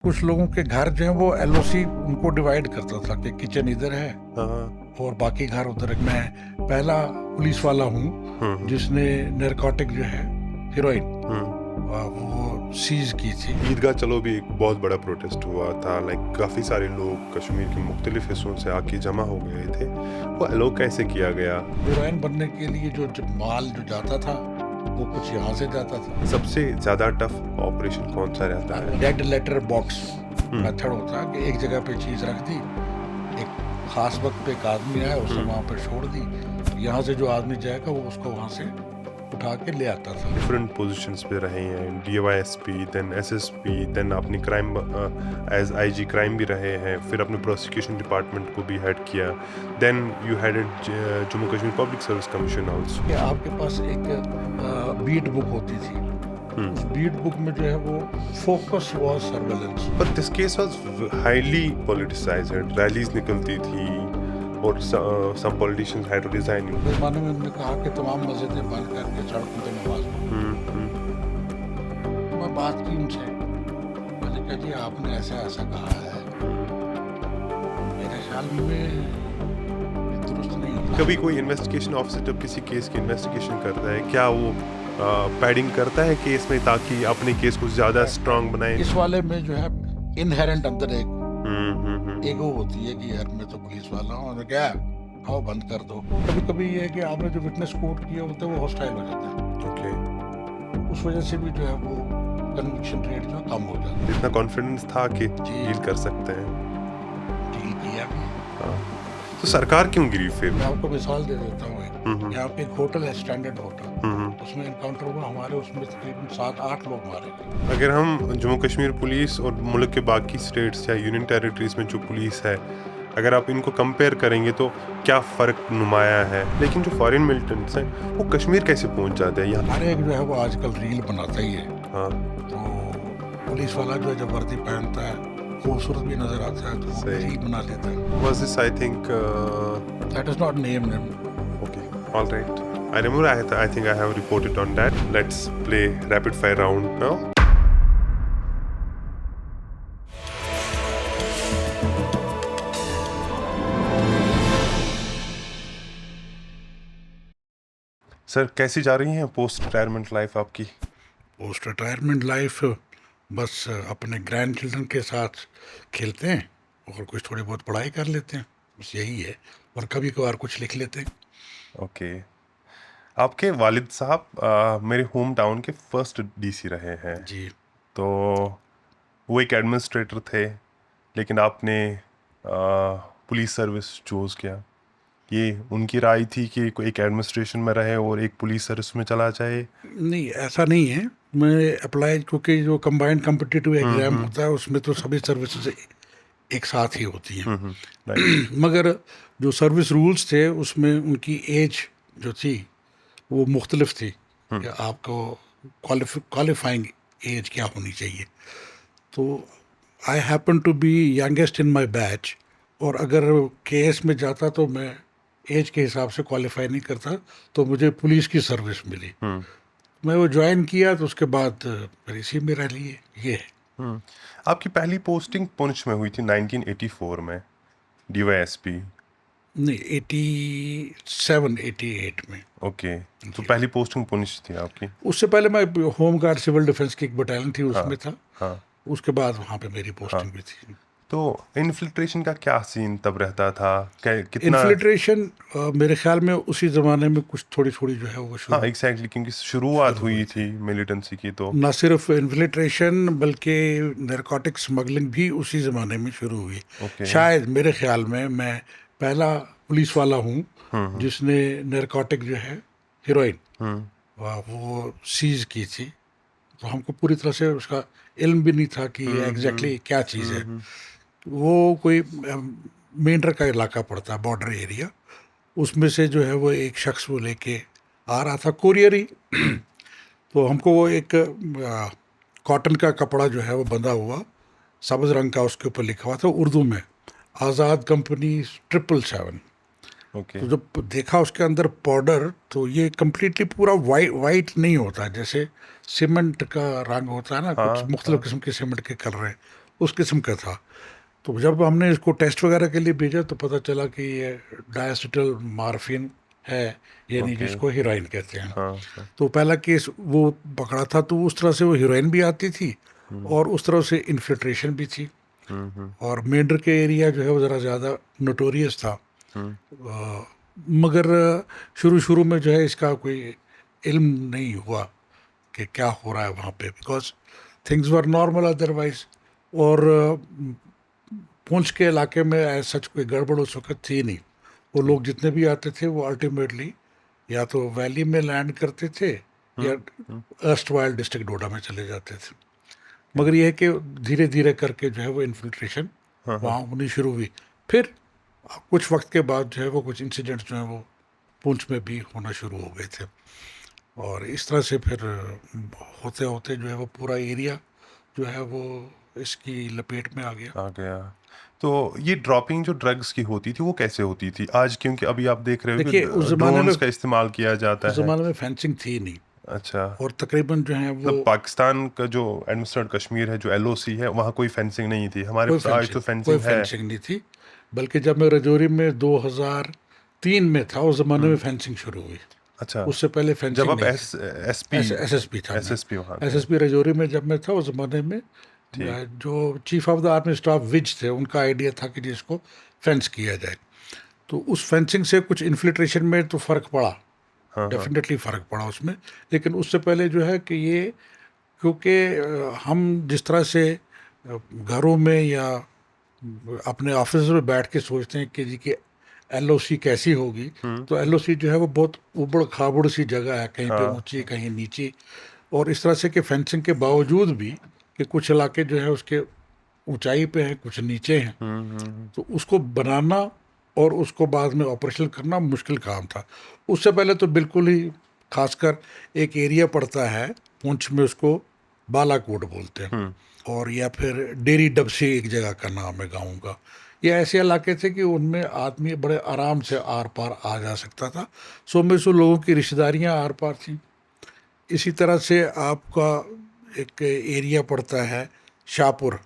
कुछ लोगों के घर जो है वो एलओसी उनको डिवाइड करता था कि किचन इधर है हाँ। और बाकी घर उधर है। मैं पहला पुलिस वाला हूँ हम्म। जिसने नारकोटिक जो है हीरोइन हम्म। वो सीज की थी। ईदगाह चलो भी एक बहुत बड़ा प्रोटेस्ट हुआ था। लाइक काफ़ी सारे लोग कश्मीर के मुख्तलिफ हिस्सों से आके जमा हो गए थे। वो अलो कैसे किया गया? हीरोइन बनने के लिए जो माल जो जाता था वो कुछ यहाँ से जाता था। सबसे ज़्यादा टफ ऑपरेशन कौन सा रहता है? डेड लेटर बॉक्स हम्म। मेथड होता है कि एक जगह पे चीज़ रख दी, एक खास वक्त पे एक आदमी आया उसने वहाँ पे छोड़ दी, यहाँ से जो आदमी जाएगा वो उसको वहाँ से उठा के ले आता था। डिफरेंट पोजीशंस पे रहे हैं, DYSP, देन SSP, देन आपने क्राइम एज IG क्राइम भी रहे हैं, फिर आपने प्रोसिक्यूशन डिपार्टमेंट को भी हेड किया, then you headed Jammu Kashmir public service commission also. कि आपके पास एक बीट बुक होती थी, उस बीट बुक में जो है वो focus was surveillance. But this case was highly politicised, rallies निकलती थी और some politicians had to resign. ज़माने में उन्होंने कहा कि तमाम मस्जिदें बंद करके सड़कों पे नमाज पढ़ो। मैं बात की उनसे, मैंने कहा जी आपने ऐसा ऐसा कहा है, मेरे ख्याल में ये दुरुस्त नहीं है। कभी कोई इन्वेस्टिगेशन ऑफिसर जब किसी केस की इन्वेस्टिगेशन करता है, क्या वो पैडिंग करता है केस में ताकि अपने केस को ज़्यादा स्ट्रांग बनाए? इस वाले में जो है इनहेरेंट अंदर एक हम्म। ईगो होती है कि यार मैं तो पुलिस वाला हूँ और क्या आओ बंद कर दो। कभी कभी ये है कि आपने जो विटनेस कोट किया होता है वो हॉस्टाइल हो जाता है, ओके। उस वजह से भी जो है वो कन्विक्शन रेट जो है कम हो जाता है। इतना कॉन्फिडेंस था कि जी। डील कर सकते हैं। डील किया भी। हाँ। तो सरकार क्यों गिरी फिर? मैं आपको मिसाल दे देता हूँ, हम्म। यहाँ पे एक होटल है स्टैंडर्ड होटल, हम्म। उसमें इनकाउंटर हुआ, हमारे उसमें तकरीबन 7-8 लोग मारे गए। अगर हम जम्मू कश्मीर पुलिस और मुल्क के बाकी स्टेट्स या यूनियन टेरिटरीज में जो पुलिस है, अगर आप इनको कंपेयर करेंगे तो क्या फ़र्क नुमाया है? लेकिन जो फॉरेन मिलिटेंट्स हैं वो कश्मीर कैसे पहुंच जाते हैं यहाँ? हर एक जो है वो आजकल रील बनाता ही है, हाँ, तो पुलिस वाला जो है जब वर्दी पहनता है खूबसूरत भी नजर आता है तो वो सही। रील बना लेता है। was this I think that is not named him. okay, all right. I remember I think I have reported on that. Let's play rapid fire round now. Sir कैसी जा रही है पोस्ट रिटायरमेंट लाइफ आपकी? Post retirement life बस अपने grand children के साथ खेलते हैं और कुछ थोड़ी बहुत पढ़ाई कर लेते हैं, बस यही है, और कभी कभार कुछ लिख लेते हैं। ओके। आपके वालिद साहब मेरे होम टाउन के फर्स्ट DC रहे हैं। जी। तो वो एक एडमिनिस्ट्रेटर थे, लेकिन आपने पुलिस सर्विस चूज़ किया। ये उनकी राय थी कि कोई एक एडमिनिस्ट्रेशन में रहे और एक पुलिस सर्विस में चला जाए? नहीं ऐसा नहीं है, मैं अप्लाई, क्योंकि जो कंबाइंड कम्पिटिटिव एग्ज़ाम होता है उसमें तो सभी सर्विसेज एक साथ ही होती हैं। राइट। मगर जो सर्विस रूल्स थे उसमें उनकी एज जो थी वो मुख्तलिफ थी कि आपको क्वालिफाइंग एज क्या होनी चाहिए। तो I happen to be youngest in my batch, और अगर केएस में जाता तो मैं एज के हिसाब से क्वालिफाई नहीं करता, तो मुझे पुलिस की सर्विस मिली। मैं वो ज्वाइन किया तो उसके बाद फिर इसी में रह लिए ये है। आपकी पहली पोस्टिंग पुंछ में हुई थी 1984 में, DYSP। नहीं 87-88 में। ओके। तो पहली पोस्टिंग पुंछ थी आपकी? उससे पहले मैं होम गार्ड सिविल डिफेंस की एक बटालियन थी उसमें था। हाँ। उसके बाद वहाँ पे मेरी पोस्टिंग भी थी। तो इन्फिल्ट्रेशन का क्या सीन तब रहता था? कितना? इन्फिल्ट्रेशन मेरे ख्याल में उसी ज़माने में कुछ थोड़ी थोड़ी जो है वो शुरू। हाँ एग्जैक्टली, क्योंकि शुरुआत हुई थी मिलिटेंसी की। तो न सिर्फ इन्फिल्ट्रेशन बल्कि नारकोटिक स्मगलिंग भी उसी ज़माने में शुरू हुई। ओके। शायद मेरे ख्याल में मैं पहला पुलिस वाला हूँ जिसने नारकोटिक जो है हीरोइन वो सीज की थी। तो हमको पूरी तरह से उसका इल्म भी नहीं था कि एग्जैक्टली क्या चीज़ है। वो कोई मेंढर का इलाका पड़ता है, बॉर्डर एरिया, उसमें से जो है वो एक शख्स वो लेके आ रहा था कोरियर ही। तो हमको वो एक कॉटन का कपड़ा जो है वो बंधा हुआ सब्ज़ रंग का, उसके ऊपर लिखा हुआ था उर्दू में आज़ाद कंपनी 777। ओके। तो जब देखा उसके अंदर पाउडर, तो ये कम्प्लीटली पूरा वाइट नहीं होता, जैसे सीमेंट का रंग होता है ना, कुछ मुख्तलिफ किस्म के सीमेंट के कलर हैं, उस किस्म का था। तो जब हमने इसको टेस्ट वगैरह के लिए भेजा तो पता चला कि ये डायसिटिल मार्फिन है, यानी ओके। जिसको हीरोइन कहते हैं। हाँ हाँ। तो पहला केस वो पकड़ा था, तो उस तरह से वो हीरोइन भी आती थी और उस तरह से इन्फिल्ट्रेशन भी थी। हम्म। और मेंढर के एरिया जो है वो ज़रा ज़्यादा नोटोरियस था। हम्म। मगर शुरू शुरू में जो है इसका कोई इल्म नहीं हुआ कि क्या हो रहा है वहाँ पे, because things were normal otherwise. और पुंछ के इलाके में ऐसा सच कोई गड़बड़ उस वक्त थी नहीं। वो लोग जितने भी आते थे वो अल्टीमेटली या तो वैली में लैंड करते थे या हम्म। अर्स्ट वाइल डिस्ट्रिक्ट डोडा में चले जाते थे। मगर यह है कि धीरे धीरे करके जो है वो इन्फिल्ट्रेशन हाँ हाँ। वहाँ होनी शुरू हुई। फिर कुछ वक्त के बाद जो है वो कुछ इंसिडेंट्स जो है वो पुंछ में भी होना शुरू हो गए थे। और इस तरह से फिर होते होते जो है वो पूरा एरिया जो है वो इसकी लपेट में आ गया। आ गया। तो ये ड्रॉपिंग जो ड्रग्स की होती थी वो कैसे होती थी आज, क्योंकि अभी आप देख रहे हो देखिए कि ड्रोन्स का इस्तेमाल किया जाता उस है। ज़माने में फेंसिंग थी नहीं। अच्छा। और तकरीबन जो है वो मतलब पाकिस्तान का जो एडमिनिस्ट्रेटेड कश्मीर है, जो एलओसी है, वहाँ कोई फेंसिंग नहीं थी। हमारे पास आज तो कोई फेंसिंग है। फेंसिंग नहीं थी। बल्कि जब मैं रजौरी में 2003 में था उस ज़माने में फेंसिंग शुरू हुई। अच्छा। उससे पहले जब फेंसिंग आप नहीं थी। एसपी एस एस पी था मैं। एसएसपी वहाँ एस थे। एस पी रजौरी में जब मैं था उस ज़माने में ठीक। जो chief of the army staff was थे उनका आइडिया था कि जिसको फेंस किया जाए। तो उस फेंसिंग से कुछ इन्फिल्ट्रेशन में तो फ़र्क पड़ा, हाँ हाँ। डेफिनेटली फ़र्क पड़ा उसमें। लेकिन उससे पहले जो है कि ये, क्योंकि हम जिस तरह से घरों में या अपने ऑफिस में बैठ के सोचते हैं कि जी की एलओसी कैसी होगी, तो एलओसी जो है वो बहुत उबड़ खाबड़ सी जगह है, कहीं पे हाँ। ऊंची कहीं नीची। और इस तरह से कि फेंसिंग के बावजूद भी कि कुछ इलाके जो है उसके ऊंचाई पे हैं कुछ नीचे हैं, हम्म। तो उसको बनाना और उसको बाद में ऑपरेशन करना मुश्किल काम था। उससे पहले तो बिल्कुल ही, खासकर एक एरिया पड़ता है पुंछ में, उसको बालाकोट बोलते हैं, और या फिर डेरी डबसी एक जगह का नाम है गाँव का। ये ऐसे इलाके थे कि उनमें आदमी बड़े आराम से आर पार आ जा सकता था। 100 में 100 लोगों की रिश्तेदारियां आर पार थीं। इसी तरह से आपका एक एरिया पड़ता है शाहपुर।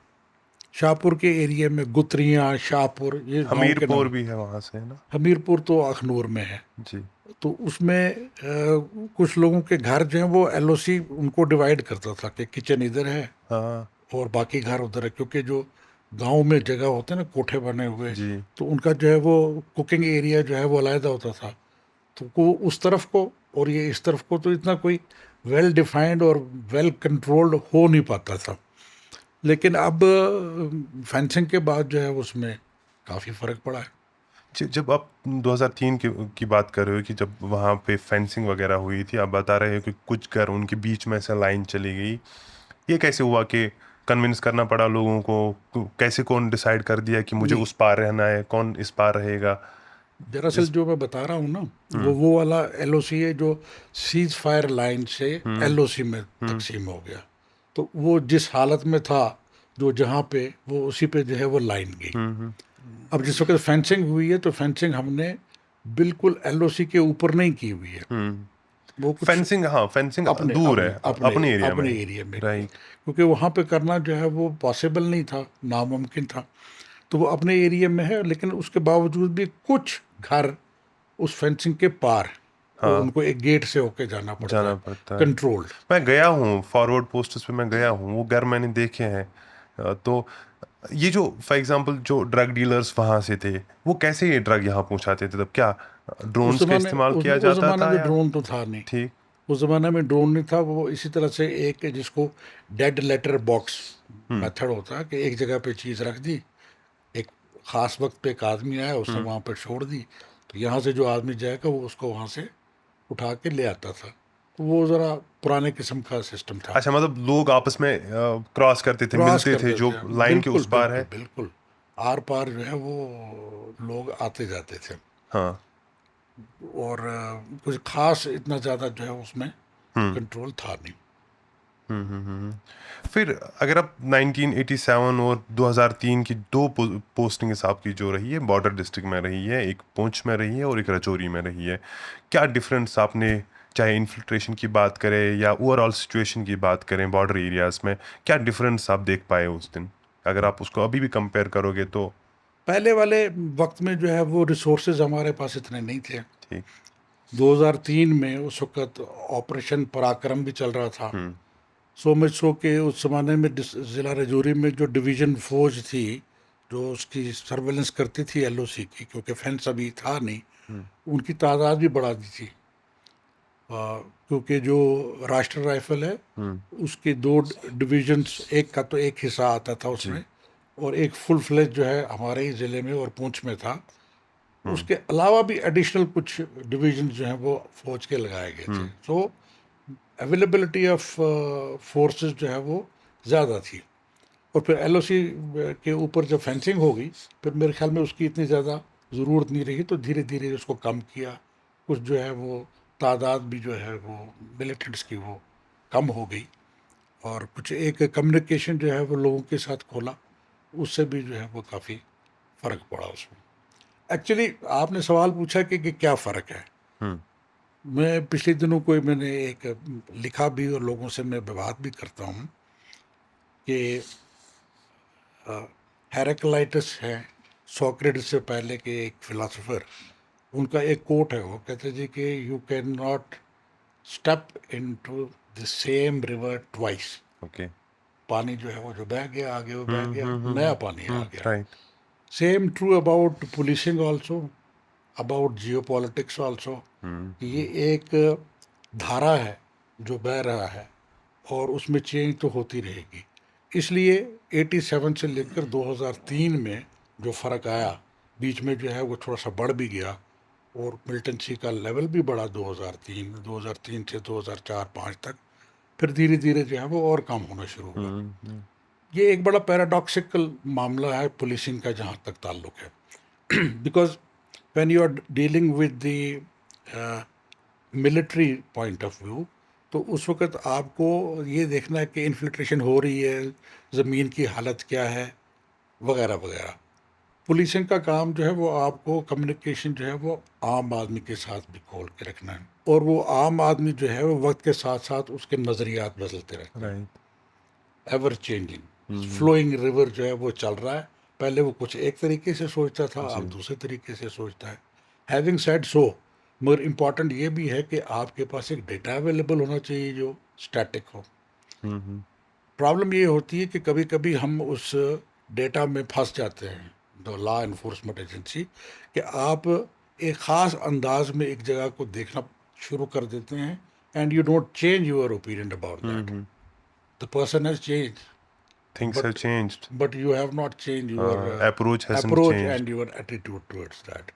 शाहपुर के एरिया में गुतरियाँ, शाहपुर, ये गांव के हमीरपुर नाम। भी है वहाँ से, है ना? हमीरपुर तो अखनूर में है। जी। तो उसमें कुछ लोगों के घर जो हैं वो एलओसी उनको डिवाइड करता था कि किचन इधर है हाँ और बाकी घर उधर है, क्योंकि जो गांव में जगह होते हैं ना कोठे बने हुए, जी। तो उनका जो है वो कुकिंग एरिया जो है वो अलहदा होता था। तो वो उस तरफ को और ये इस तरफ को तो इतना कोई वेल डिफाइंड और वेल कंट्रोल्ड हो नहीं पाता था। लेकिन अब फेंसिंग के बाद जो है उसमें काफ़ी फ़र्क पड़ा है। जब आप 2003 की बात कर रहे हो कि जब वहाँ पे फेंसिंग वगैरह हुई थी, आप बता रहे हो कि कुछ घर उनके बीच में से लाइन चली गई। ये कैसे हुआ कि कन्विंस करना पड़ा लोगों को? कैसे कौन डिसाइड कर दिया कि मुझे नहीं, उस पार रहना है, कौन इस पार रहेगा? दरअसल जिस जो मैं बता रहा हूँ ना, वो वाला एलओसी है जो सीज फायर लाइन से एलओसी में तकसीम हो गया। तो वो जिस हालत में था, जो जहाँ पे वो उसी पे जो है वो लाइन गई। अब जिस वक्त फेंसिंग हुई है तो फेंसिंग हमने बिल्कुल एलओसी के ऊपर नहीं की हुई है। वो कुछ फेंसिंग, हाँ फेंसिंग अपने दूर अपने है, अपने अपने एरिया में। अपने एरिया में की, राइट। क्योंकि वहाँ पे करना जो है वो पॉसिबल नहीं था, नामुमकिन था। तो वो अपने एरिया में है, लेकिन उसके बावजूद भी कुछ घर उस फेंसिंग के पार, वो हाँ, उनको एक गेट से होके जाना पड़ता जाना है, पड़ता है। कंट्रोल्ड। मैं गया हूँ फॉरवर्ड पोस्टर्स पे, मैं गया हूँ, वो घर मैंने देखे हैं। तो ये जो फॉर एग्जांपल जो ड्रग डीलर्स वहाँ से थे, वो कैसे ये ड्रग यहाँ पहुँचाते थे? तब क्या ड्रोन्स का इस्तेमाल किया उस जाता ज़माने था में या? ड्रोन तो था नहीं। ठीक। उस ज़माने में ड्रोन नहीं था। वो इसी तरह से एक जिसको डेड लेटर बॉक्स मेथड होता है कि एक जगह पे चीज़ रख दी, एक ख़ास वक्त पे एक आदमी आया उसने वहाँ पे छोड़ दी, तो यहाँ से जो आदमी जाएगा वो उसको वहाँ से उठा के ले आता था। तो वो ज़रा पुराने किस्म का सिस्टम था। अच्छा, मतलब लोग आपस में क्रॉस करते थे, क्रॉस मिलते थे करते जो थे, लाइन के बिल्कुल उस पार बिल्कुल है। बिल्कुल। आर पार जो है वो लोग आते जाते थे। हाँ। और कुछ खास इतना ज़्यादा जो है उसमें कंट्रोल था नहीं। फिर अगर आप 1987 और 2003 की दो पोस्टिंग्स आपकी जो रही है, बॉर्डर डिस्ट्रिक्ट में रही है, एक पुंछ में रही है और एक राजौरी में रही है, क्या डिफरेंस आपने, चाहे इन्फिल्ट्रेशन की बात करें या ओवरऑल सिचुएशन की बात करें बॉर्डर एरियाज में, क्या डिफरेंस आप देख पाए उस दिन? अगर आप उसको अभी भी कंपेयर करोगे तो? पहले वाले वक्त में जो है वो रिसोर्सेज हमारे पास इतने नहीं थे। ठीक। 2003 में उस वक्त ऑपरेशन पराक्रम भी चल रहा था। हम्म। सो मच सो के उस ज़माने में ज़िला रजौरी में जो डिवीज़न फौज थी, जो उसकी सर्वेलेंस करती थी एलओसी की, क्योंकि फेंस अभी था नहीं, उनकी तादाद भी बढ़ा दी थी। क्योंकि जो राष्ट्र राइफल है उसके दो डिवीजन्स, एक का तो एक हिस्सा आता था उसमें, और एक फुल फ्लेज जो है हमारे ही ज़िले में और पूंछ में था। उसके अलावा भी एडिशनल कुछ डिवीजन जो हैं वो फौज के लगाए गए थे। सो अवेलेबिलिटी ऑफ फोर्सेस जो है वो ज़्यादा थी। और फिर एलओसी के ऊपर जब फेंसिंग हो गई, फिर मेरे ख्याल में उसकी इतनी ज़्यादा ज़रूरत नहीं रही, तो धीरे धीरे उसको कम किया। कुछ जो है वो तादाद भी जो है वो मिलिटेंट्स की वो कम हो गई, और कुछ एक कम्युनिकेशन जो है वो लोगों के साथ खोला, उससे भी जो है वो काफ़ी फ़र्क पड़ा उसमें। एक्चुअली आपने सवाल पूछा कि क्या फ़र्क है। मैं पिछले दिनों कोई मैंने एक लिखा भी, और लोगों से मैं बात भी करता हूँ कि हेराक्लाइटस है, सोक्रेटिस से पहले के एक फिलोसोफर, उनका एक कोट है, वो कहते जी कि you can not step into the same river twice. Okay. पानी जो है वो जो बह गया आगे, वो बह गया, नया पानी आ गया। Right. Same true about policing also, about Jio politics also. ये एक धारा है जो बह रहा है, और उसमें चेंज तो होती रहेगी। इसलिए 87 से लेकर 2003 में जो फ़र्क आया, बीच में जो है वो थोड़ा सा बढ़ भी गया, और मिलिटेंसी का लेवल भी बढ़ा 2003 से 2004-05 तक। फिर धीरे धीरे जो है वो और कम होना शुरू हुआ। ये एक बड़ा पैराडॉक्सिकल मामला है पुलिसिंग का जहाँ तक ताल्लुक है। Because when you are dealing with the military point of view, तो उस वक्त आपको ये देखना है कि इन्फिल्ट्रेशन हो रही है, ज़मीन की हालत क्या है, वगैरह वगैरह। पुलिसिंग का काम जो है वो आपको कम्युनिकेशन जो है वो आम आदमी के साथ भी खोल के रखना है, और वो आम आदमी जो है वो वक्त के साथ साथ उसके नज़रियात बदलते रहते हैं। Right. Ever changing flowing river जो है वो चल रहा है। पहले वो कुछ एक तरीके से सोचता था, अब दूसरे तरीके से सोचता है। हैविंग सेड सो, मगर इम्पॉर्टेंट ये भी है कि आपके पास एक डेटा अवेलेबल होना चाहिए जो स्टैटिक हो। प्रॉब्लम ये होती है कि कभी कभी हम उस डेटा में फंस जाते हैं, द लॉ इन्फोर्समेंट एजेंसी, कि आप एक ख़ास अंदाज में एक जगह को देखना शुरू कर देते हैं, and you don't change your opinion about that. The person has change, Things have changed. but you have not changed your Approach hasn't approach changed. and your attitude towards that.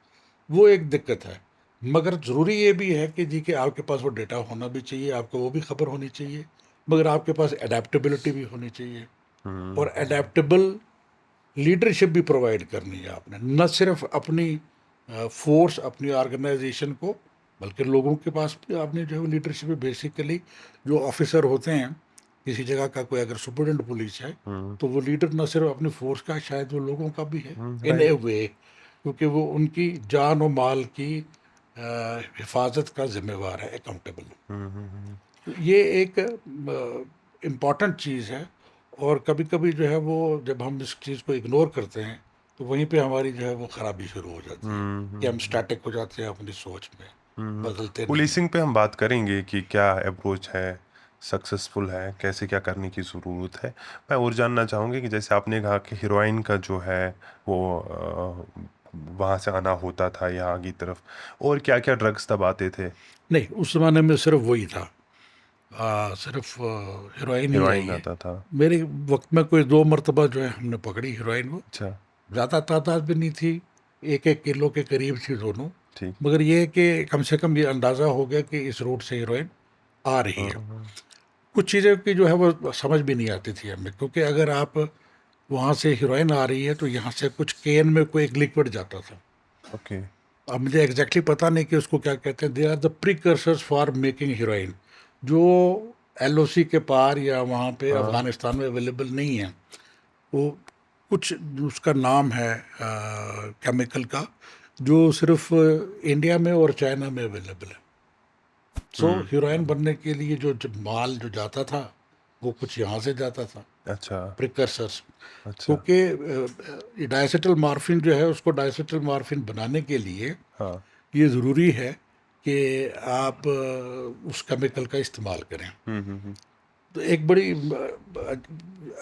वो एक दिक्कत है। मगर ज़रूरी ये भी है कि जी कि आपके पास वो डेटा होना भी चाहिए, आपको वो भी खबर होनी चाहिए, मगर आपके पास एडेप्टेबिलिटी भी होनी चाहिए, और एडेप्टेबल लीडरशिप भी प्रोवाइड करनी है आपने, न सिर्फ अपनी फोर्स, अपनी ऑर्गेनाइजेशन को, बल्कि लोगों के पास भी आपने जो है लीडरशिप। बेसिकली जो ऑफिसर होते हैं किसी जगह का, कोई अगर सुपरिटेंडेंट पुलिस है, तो वो लीडर न सिर्फ अपनी फोर्स का, शायद वो लोगों का भी है इन ए वे, क्योंकि वो उनकी जान और माल की हिफाजत का जिम्मेवार है, अकाउंटेबल। ये एक इम्पॉर्टेंट चीज़ है, और कभी कभी जो है वो जब हम इस चीज़ को इग्नोर करते हैं, तो वहीं पे हमारी जो है वो खराबी शुरू हो जाती है, कि हम स्टैटिक हो जाते हैं अपनी सोच में, बदलते नहीं। पुलिसिंग पे हम बात करेंगे कि क्या अप्रोच है, सक्सेसफुल है, कैसे क्या करने की ज़रूरत है। मैं और जानना चाहूँगी कि जैसे आपने कहा कि हीरोइन का जो है वो वहाँ से आना होता था यहाँ की तरफ, और क्या क्या ड्रग्स तब आते थे? नहीं, उस ज़माने में सिर्फ वही था, सिर्फ हीरोइन ही आई हीरोइन है। आता था। मेरे वक्त में कोई 2 मरतबा जो है हमने पकड़ी हीरोइन वो। अच्छा। ज़्यादा तादाद भी नहीं थी, 1-1 किलो के करीब थी दोनों, ठीक। मगर ये है कि कम से कम ये अंदाज़ा हो गया कि इस रूट से हीरोइन आ रही है। कुछ चीज़ें की जो है वो समझ भी नहीं आती थी हमें, क्योंकि अगर आप वहाँ से हीरोइन आ रही है तो यहाँ से कुछ केन में कोई एक लिक्विड जाता था। ओके। अब मुझे एग्जैक्टली पता नहीं कि उसको क्या कहते हैं। They are the precursors for making heroin, जो एलओसी के पार या वहाँ पे अफगानिस्तान में अवेलेबल नहीं है। वो कुछ उसका नाम है केमिकल का, जो सिर्फ इंडिया में और चाइना में अवेलेबल है। सो हीरोइन बनने के लिए जो माल जो जाता था, वो कुछ यहाँ से जाता था, अच्छा प्रिकर्सर्स। अच्छा क्योंकि डायसेटिल मॉर्फिन जो है, उसको डायसेटिल मॉर्फिन बनाने के लिए हाँ ये ज़रूरी है कि आप उस केमिकल का इस्तेमाल करें। तो एक बड़ी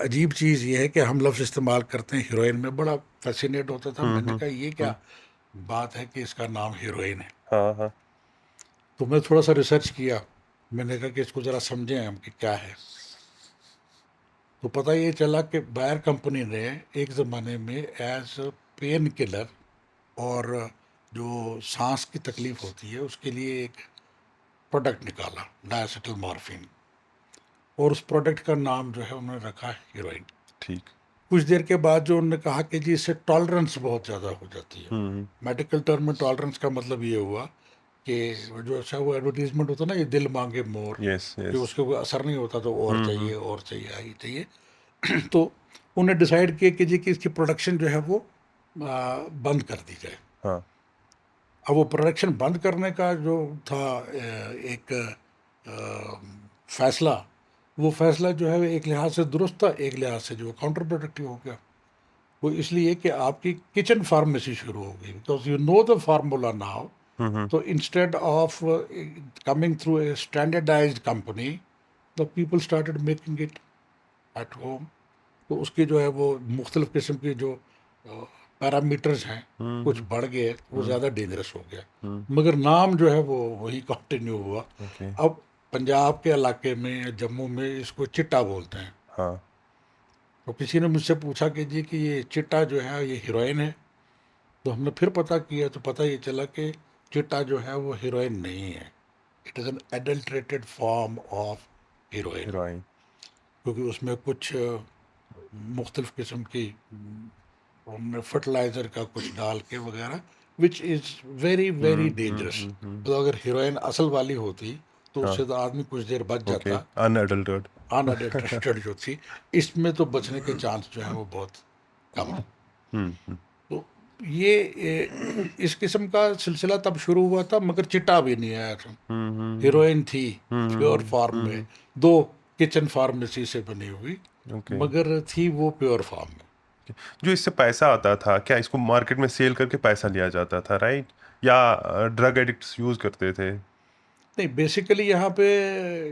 अजीब चीज़ ये है कि हम लफ्ज़ इस्तेमाल करते हैं हीरोइन में, बड़ा फैसिनेट होता था। मैंने कहा ये क्या बात है कि इसका नाम हीरोइन है। हाँ हाँ तो मैं थोड़ा सा रिसर्च किया, मैंने कहा कि इसको ज़रा समझें हम कि क्या है। तो पता ये चला कि बायर कंपनी ने एक ज़माने में एज पेन किलर और जो सांस की तकलीफ होती है उसके लिए एक प्रोडक्ट निकाला, डायसेटिल मॉर्फिन, और उस प्रोडक्ट का नाम जो है उन्होंने रखा है हीरोइन। ठीक कुछ देर के बाद जो उन्होंने कहा कि जी इससे टॉलरेंस बहुत ज़्यादा हो जाती है। मेडिकल टर्म में टॉलरेंस का मतलब ये हुआ कि जो अच्छा वो एडवर्टीजमेंट होता है ना, ये दिल मांगे मोर, यस कि यस उसके कोई असर नहीं होता तो और चाहिए आई चाहिए। तो उन्हें डिसाइड किया कि जी कि इसकी प्रोडक्शन जो है वो बंद कर दी जाए। हाँ अब वो प्रोडक्शन बंद करने का जो था एक फैसला, वो फैसला जो है एक लिहाज से दुरुस्त था, एक लिहाज से जो काउंटर प्रोडक्टिव हो गया। वो इसलिए कि आपकी किचन फार्मेसी शुरू हो गई, because you know the formula now. तो instead of coming through a standardised company, the people started making it at home. तो उसकी जो है वो मुख्तलिफ किस्म की जो पैरामीटर्स हैं कुछ बढ़ गए, वो ज़्यादा डेंजरस हो गया। मगर नाम जो है वो वही कंटिन्यू हुआ। ओके अब पंजाब के इलाके में, जम्मू में इसको चिट्टा बोलते हैं। हाँ तो किसी ने मुझसे पूछा कि जी कि ये चिट्टा जो है ये हीरोइन है। तो हमने फिर पता किया तो पता ये चला कि चिट्टा जो है वो हीरोइन नहीं है, it is an adulterated form of heroine. Heroine क्योंकि उसमें कुछ मुख्तलिफ किस्म की हमने फर्टिलाइज़र का कुछ डाल के वगैरह, which is very very dangerous. तो अगर हीरोइन असल वाली होती तो हाँ उससे तो आदमी कुछ देर बच ओके जाता। अनएडल्टेड अनअडेल्टेड जो थी, इसमें तो बचने के चांस जो है वो बहुत कम है। तो इस किस्म का सिलसिला तब शुरू हुआ था, मगर चिट्टा भी नहीं आया था। हीरोइन थी प्योर फॉर्म में, दो किचन फार्मेसी से बनी हुई, ओके मगर थी वो प्योर फॉर्म में। जो इससे पैसा आता था, क्या इसको मार्केट में सेल करके पैसा लिया जाता था, राइट? या ड्रग एडिक्ट्स यूज करते थे? नहीं, बेसिकली यहाँ पे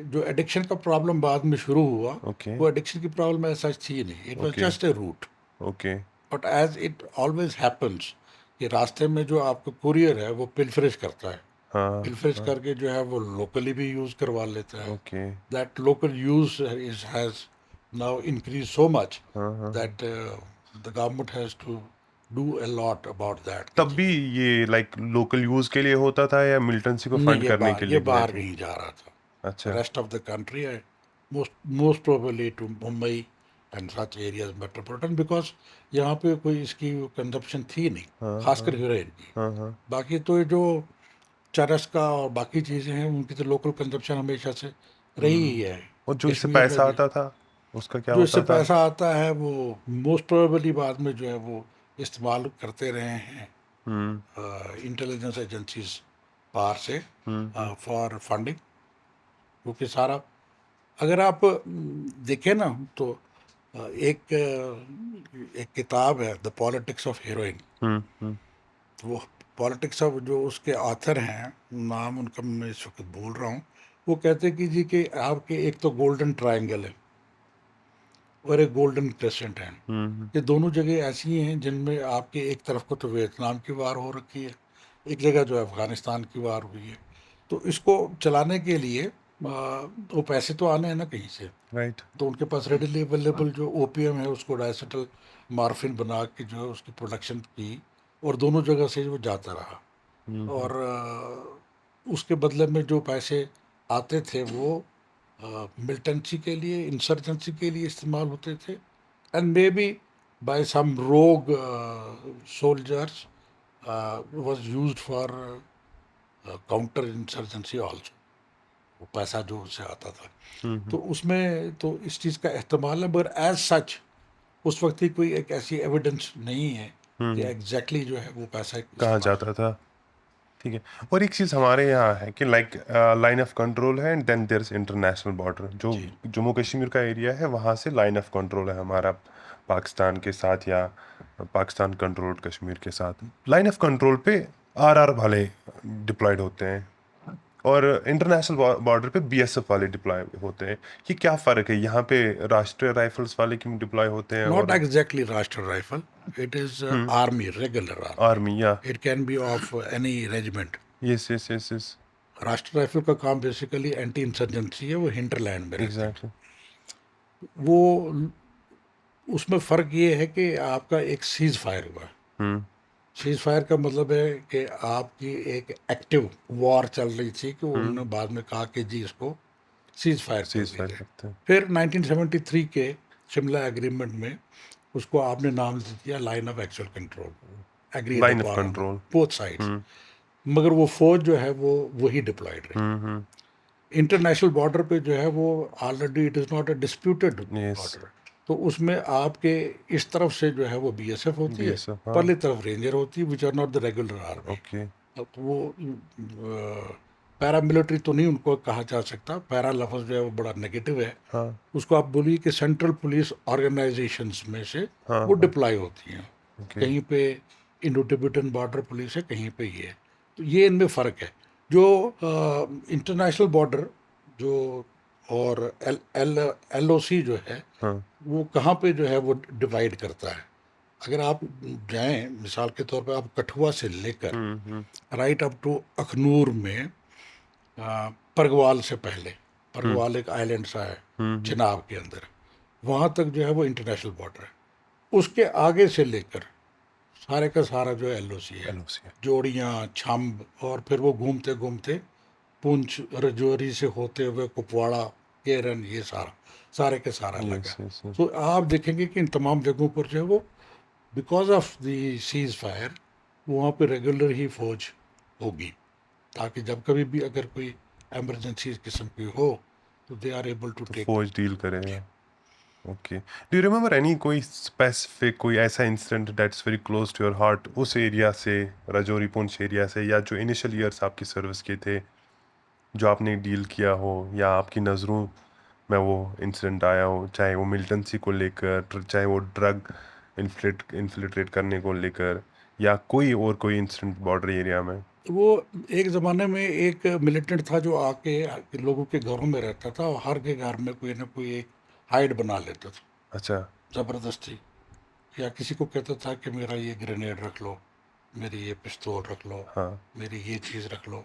जो एडिक्शन का प्रॉब्लम बाद में शुरू हुआ, ओके वो एडिक्शन की प्रॉब्लम ऐसा थी नहीं, it was okay just a route. Okay but as it always happens कि रास्ते में जो आपका कुरियर है वो पिलफरिश करता है, हाँ पिलफरिश हाँ करके जो है वो लोकली भी यूज़ करवा लेता है। Okay that local use is has now increase so much हाँ हाँ हाँ। That the government has to do a lot about that. तब भी ये लाइक लोकल यूज के लिए होता था या मिलिटेंसी को नहीं, फंड करने के ये लिए किया बाहर था? नहीं जा रहा था, अच्छा रेस्ट ऑफ द कंट्री है, most probably to Mumbai and such areas metropolitan, because यहाँ पे कोई इसकी कंजप्शन थी नहीं, हाँ हाँ खासकर हीरोइन की। हाँ हाँ बाकी तो ये जो चरस का और बाकी चीज़ें हैं उनकी तो लोकल कंजप्शन हमेशा से रही ही है। और जो इससे कश्मीर में पैसा भी आता था उसका क्या जो इससे होता था? पैसा आता है वो मोस्ट प्रोबेबली बाद में जो है वो इस्तेमाल करते रहे हैं इंटेलिजेंस एजेंसीज बाहर से फॉर फंडिंग। क्योंकि सारा, अगर आप देखें ना तो एक किताब है द पॉलिटिक्स ऑफ हीरोइन। हम्म वो पॉलिटिक्स ऑफ, जो उसके ऑथर हैं, नाम उनका मैं इस वक्त भूल रहा हूँ, वो कहते हैं कि जी कि आपके एक तो गोल्डन ट्रायंगल है और एक गोल्डन क्रेसेंट है। ये दोनों जगह ऐसी हैं जिनमें आपके एक तरफ को तो वियतनाम की वार हो रखी है, एक जगह जो है अफगानिस्तान की वार हुई है। तो इसको चलाने के लिए वो पैसे तो आने हैं ना कहीं से। राइट तो उनके पास रेडिली अवेलेबल जो ओपीएम है उसको डायसेटल मार्फिन बना के जो है उसकी प्रोडक्शन की, और दोनों जगह से वो जाता रहा। और उसके बदले में जो पैसे आते थे वो मिलिटेंसी के लिए, इंसर्जेंसी के लिए इस्तेमाल होते थे, एंड मे बी बाय सम रोग soldiers was used for counter insurgency also. वो पैसा जो उससे आता था, तो उसमें तो इस चीज़ का एहतमाल है, मगर एज सच उस वक्त ही कोई एक ऐसी एविडेंस नहीं है कि एग्जैक्टली जो है वो पैसा कहाँ इस्तेमाल। जाता था? ठीक है। और एक चीज़ हमारे यहाँ है कि लाइक लाइन ऑफ कंट्रोल है and then there is international border. जो जी जम्मू कश्मीर का एरिया है वहाँ से लाइन ऑफ कंट्रोल है हमारा पाकिस्तान के साथ, या पाकिस्तान कंट्रोल्ड कश्मीर के साथ। लाइन ऑफ कंट्रोल पे आरआर वाले डिप्लॉयड होते हैं और इंटरनेशनल बॉर्डर पे बीएसएफ वाले डिप्लॉय होते हैं। ये क्या फ़र्क है? यहाँ पे राष्ट्रीय राइफल्स वाले क्यों डिप्लॉय होते हैं नॉट और exactly Rashtriya Rifle, it is army, regular army, army या it can be of any regiment. Yes yes yes yes Rashtriya Rifle का काम बेसिकली एंटी इंसर्जेंसी है, वो हिंटरलैंड में रहते हैं। एग्जैक्टली। वो उसमें फ़र्क ये है कि आपका एक सीज फायर हुआ। सीज फायर का मतलब है कि आपकी एक एक्टिव वॉर चल रही थी कि उन्होंने बाद में कहा कि जी इसको सीज फायर कर सीज फायर दीजिए। करते हैं। फिर 1973 के शिमला एग्रीमेंट में उसको आपने नाम दे दिया line of actual control, agreed line of upon control. Both sides. मगर वो फौज जो है वो वही डिप्लॉयड रही। इंटरनेशनल बॉर्डर पे जो है वो already it is not a disputed yes border, तो उसमें आपके इस तरफ से जो है वो बीएसएफ होती है, बीएसएफ। हाँ परली तरफ रेंजर होती है, which are not the regular army. Okay. तो वो पैरामिलिट्री तो नहीं उनको कहा जा सकता, पैरा लफ्ज़ जो है वो बड़ा नेगेटिव है। हाँ उसको आप बोलिए कि सेंट्रल पुलिस ऑर्गेनाइजेशंस में से हाँ वो हाँ डिप्लॉय होती हैं। ओके। कहीं पे इंडो टिबेटन बॉर्डर पुलिस है, कहीं पे ये है। तो ये इनमें फ़र्क है। जो इंटरनेशनल बॉर्डर जो और एल एल एल ओ सी जो है हाँ वो कहाँ पे जो है वो डिवाइड करता है। अगर आप जाएं मिसाल के तौर पे, आप कठुआ से लेकर राइट अप टू अखनूर में, परगवाल से पहले, परगवाल एक आइलैंड सा है चिनाब के अंदर, वहाँ तक जो है वो इंटरनेशनल बॉर्डर है। उसके आगे से लेकर सारे का सारा जो एल ओ सी है, एलओसी। जोड़ियाँ, छम्ब, और फिर वो घूमते घूमते पुंछ रजौरी से होते हुए कुपवाड़ा, केरन, ये सारा सारे के सारा लगा। Yes yes yes. तो आप देखेंगे कि इन तमाम जगहों पर जो है वो because of the cease fire वहाँ पे रेगुलर ही फौज होगी, ताकि जब कभी भी अगर कोई एमरजेंसी इस किस्म की हो तो they are able to to take. फौज डील करेगा। Okay. Do you remember any कोई स्पेसिफिक कोई ऐसा incident that's very close to your heart उस एरिया से, राजौरी पुंछ एरिया से, या जो इनिशियल ईयर्स आपकी सर्विस के थे, जो आपने डील किया हो या आपकी नज़रों में वो इंसिडेंट आया हो, चाहे वो मिलिटेंसी को लेकर, चाहे वो ड्रग इन्फिल्ट्रेट करने को लेकर, या कोई और कोई इंसिडेंट बॉर्डर एरिया में? वो एक ज़माने में एक मिलिटेंट था जो आके लोगों के घरों में रहता था और हर के घर में कोई ना कोई एक हाइड बना लेता था अच्छा। ज़बरदस्ती, या किसी को कहता था कि मेरा ये ग्रेनेड रख लो, मेरी ये पिस्तौल रख लो, हाँ मेरी ये चीज़ रख लो।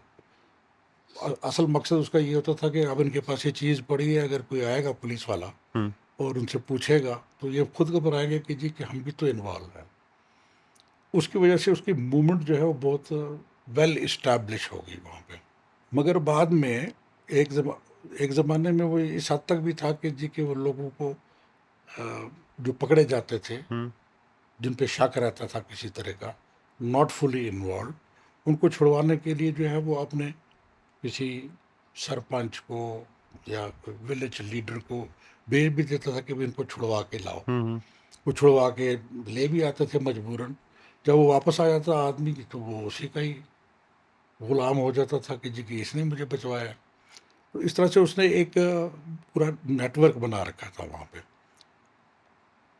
असल मकसद उसका ये होता था कि अब इनके पास ये चीज़ पड़ी है, अगर कोई आएगा पुलिस वाला और उनसे पूछेगा तो ये खुद घबराएंगे कि जी कि हम भी तो इन्वॉल्व हैं। उसकी वजह से उसकी मूवमेंट जो है वो बहुत वेल इस्टेब्लिश हो गई वहाँ पे। मगर बाद में एक ज़माने में वो इस हद तक भी था कि जी कि वो लोगों को जो पकड़े जाते थे, जिन पे शक रहता था किसी तरह का, नॉट फुली इन्वॉल्व, उनको छुड़वाने के लिए जो है वो अपने किसी सरपंच को या विलेज लीडर को भेज भी देता था कि भाई इनको छुड़वा के लाओ। वो छुड़वा के ले भी आते थे मजबूरन। जब वो वापस आ जाता आदमी तो वो उसी का ही गुलाम हो जाता था कि जी कि इसने मुझे बचवाया। तो इस तरह से उसने एक पूरा नेटवर्क बना रखा था वहाँ पे।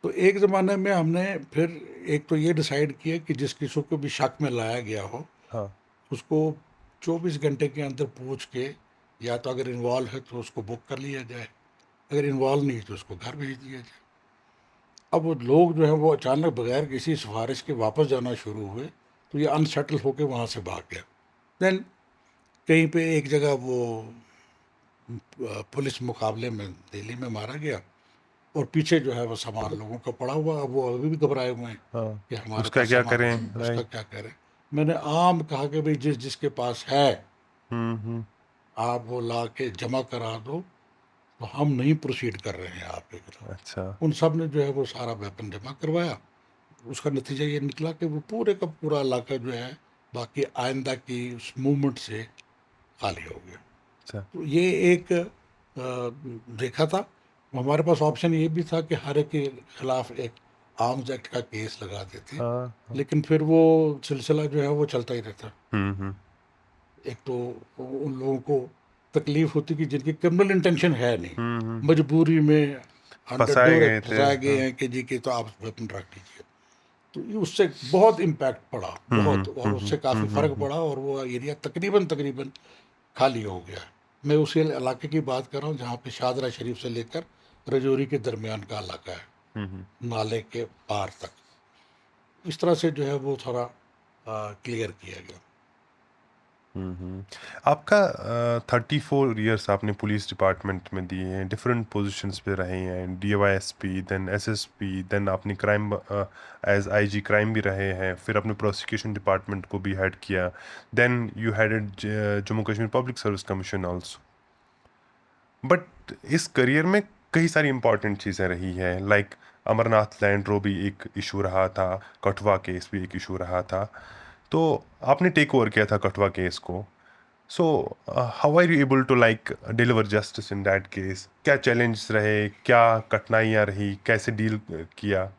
तो एक ज़माने में हमने फिर एक तो ये डिसाइड किया कि जिस किसी को भी शक में लाया गया हो हाँ उसको 24 घंटे के अंदर पूछ के, या तो अगर इन्वॉल्व है तो उसको बुक कर लिया जाए, अगर इन्वॉल्व नहीं है तो उसको घर भेज दिया जाए। अब वो लोग जो है वो अचानक बगैर किसी सिफारिश के वापस जाना शुरू हुए, तो ये अनसेटल होकर वहाँ से भाग गया। देन कहीं पे एक जगह वो पुलिस मुकाबले में दिल्ली में मारा गया, और पीछे जो है वो सामान लोगों का पड़ा हुआ, अब वो अभी भी घबराए हुए हैं हाँ। कि हमारे उसका पास क्या सामान, करें? उसका राइट। क्या करें। मैंने आम कहा कि भाई जिस जिसके पास है आप वो ला के जमा करा दो, तो हम नहीं प्रोसीड कर रहे हैं आपके खिलाफ। अच्छा। उन सब ने जो है वो सारा वेपन जमा करवाया। उसका नतीजा ये निकला कि वो पूरे का पूरा इलाका जो है बाकी आइंदा की उस मूवमेंट से खाली हो गया। अच्छा। तो ये एक देखा था। हमारे पास ऑप्शन ये भी था कि हर एक के खिलाफ एक आर्म्स एक्ट का केस लगा देते, हाँ हाँ। लेकिन फिर वो सिलसिला जो है वो चलता ही रहता। हम्म। एक तो उन लोगों को तकलीफ होती कि जिनकी क्रिमिनल इंटेंशन है नहीं, मजबूरी में अंडर फंसाए ड्यूरेक्स गए थे। फंसाए गए हैं कि जी कि तो आप वेपन रख लीजिए। तो ये उससे बहुत इम्पैक्ट पड़ा, बहुत, और उससे काफ़ी फ़र्क पड़ा, और वो एरिया तकरीबन तकरीबन खाली हो गया। मैं उसी इलाके की बात कर रहा हूँ जहाँ पे शाहदरा शरीफ से लेकर रजौरी के दरमियान का इलाका है, नाले के पार तक। इस तरह से जो है वो थोड़ा क्लियर किया गया। आपका 34 ईयर्स आपने पुलिस डिपार्टमेंट में दिए हैं, डिफरेंट पोजीशंस पे रहे हैं, DYSP, देन SSP, देन आपने क्राइम एज IG क्राइम भी रहे हैं, फिर आपने प्रोसिक्यूशन डिपार्टमेंट को भी हेड किया, then you headed Jammu Kashmir public service commission also. But इस करियर में कई सारी इंपॉर्टेंट चीज़ें रही हैं, लाइक अमरनाथ लैंड रो भी एक इशू रहा था, कठुआ केस भी एक इशू रहा था। तो आपने टेक ओवर किया था कठुआ केस को। So how are you able to like deliver justice in that case? क्या चैलेंज रहे, क्या कठिनाइयाँ रही, कैसे डील किया,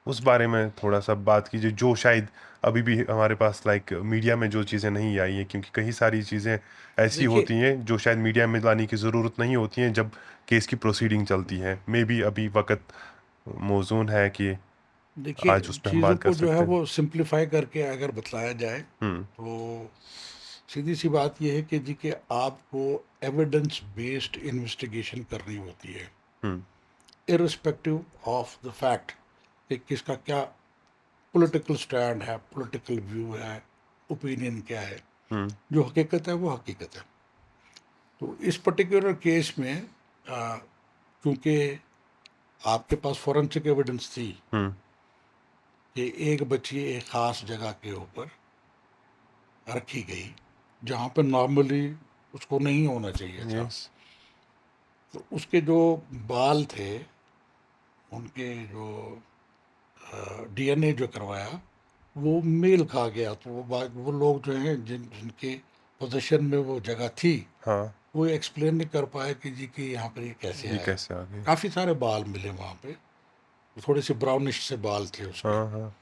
उस बारे में थोड़ा सा बात कीजिए, जो शायद अभी भी हमारे पास लाइक मीडिया में जो चीज़ें नहीं आई हैं, क्योंकि कई सारी चीज़ें ऐसी देखिए होती हैं जो शायद मीडिया में लाने की ज़रूरत नहीं होती हैं जब केस की प्रोसीडिंग चलती है। मे बी अभी वक्त मौजून है कि देखिए आज उस पर हम चीज़ों बात कर को जो है सकते हैं। वो सिंप्लीफाई करके अगर बतलाया जाए हम्म। तो सीधी सी बात यह है कि जी कि आपको एविडेंस बेस्ड इन्वेस्टिगेशन करनी होती है, हम्म। इररिस्पेक्टिव ऑफ द फैक्ट कि किसका क्या पॉलिटिकल स्टैंड है, पॉलिटिकल व्यू है, ओपिनियन क्या है। हम्म। जो हकीकत है वो हकीकत है। तो इस पर्टिकुलर केस में क्योंकि आपके पास फॉरेंसिक एविडेंस थी हम्म। कि एक बच्ची एक ख़ास जगह के ऊपर रखी गई जहाँ पर नॉर्मली उसको नहीं होना चाहिए था। यस। तो उसके जो बाल थे, उनके जो DNA जो करवाया वो मेल खा गया। तो वो लोग जो हैं जिनके पोजीशन में वो जगह थी, हाँ। वो एक्सप्लेन नहीं कर पाए कि जी कि यहाँ पर ये कैसे ये आया। कैसे आ गए? काफ़ी सारे बाल मिले वहाँ पे, थोड़े से ब्राउनिश से बाल थे उसके। हाँ हाँ।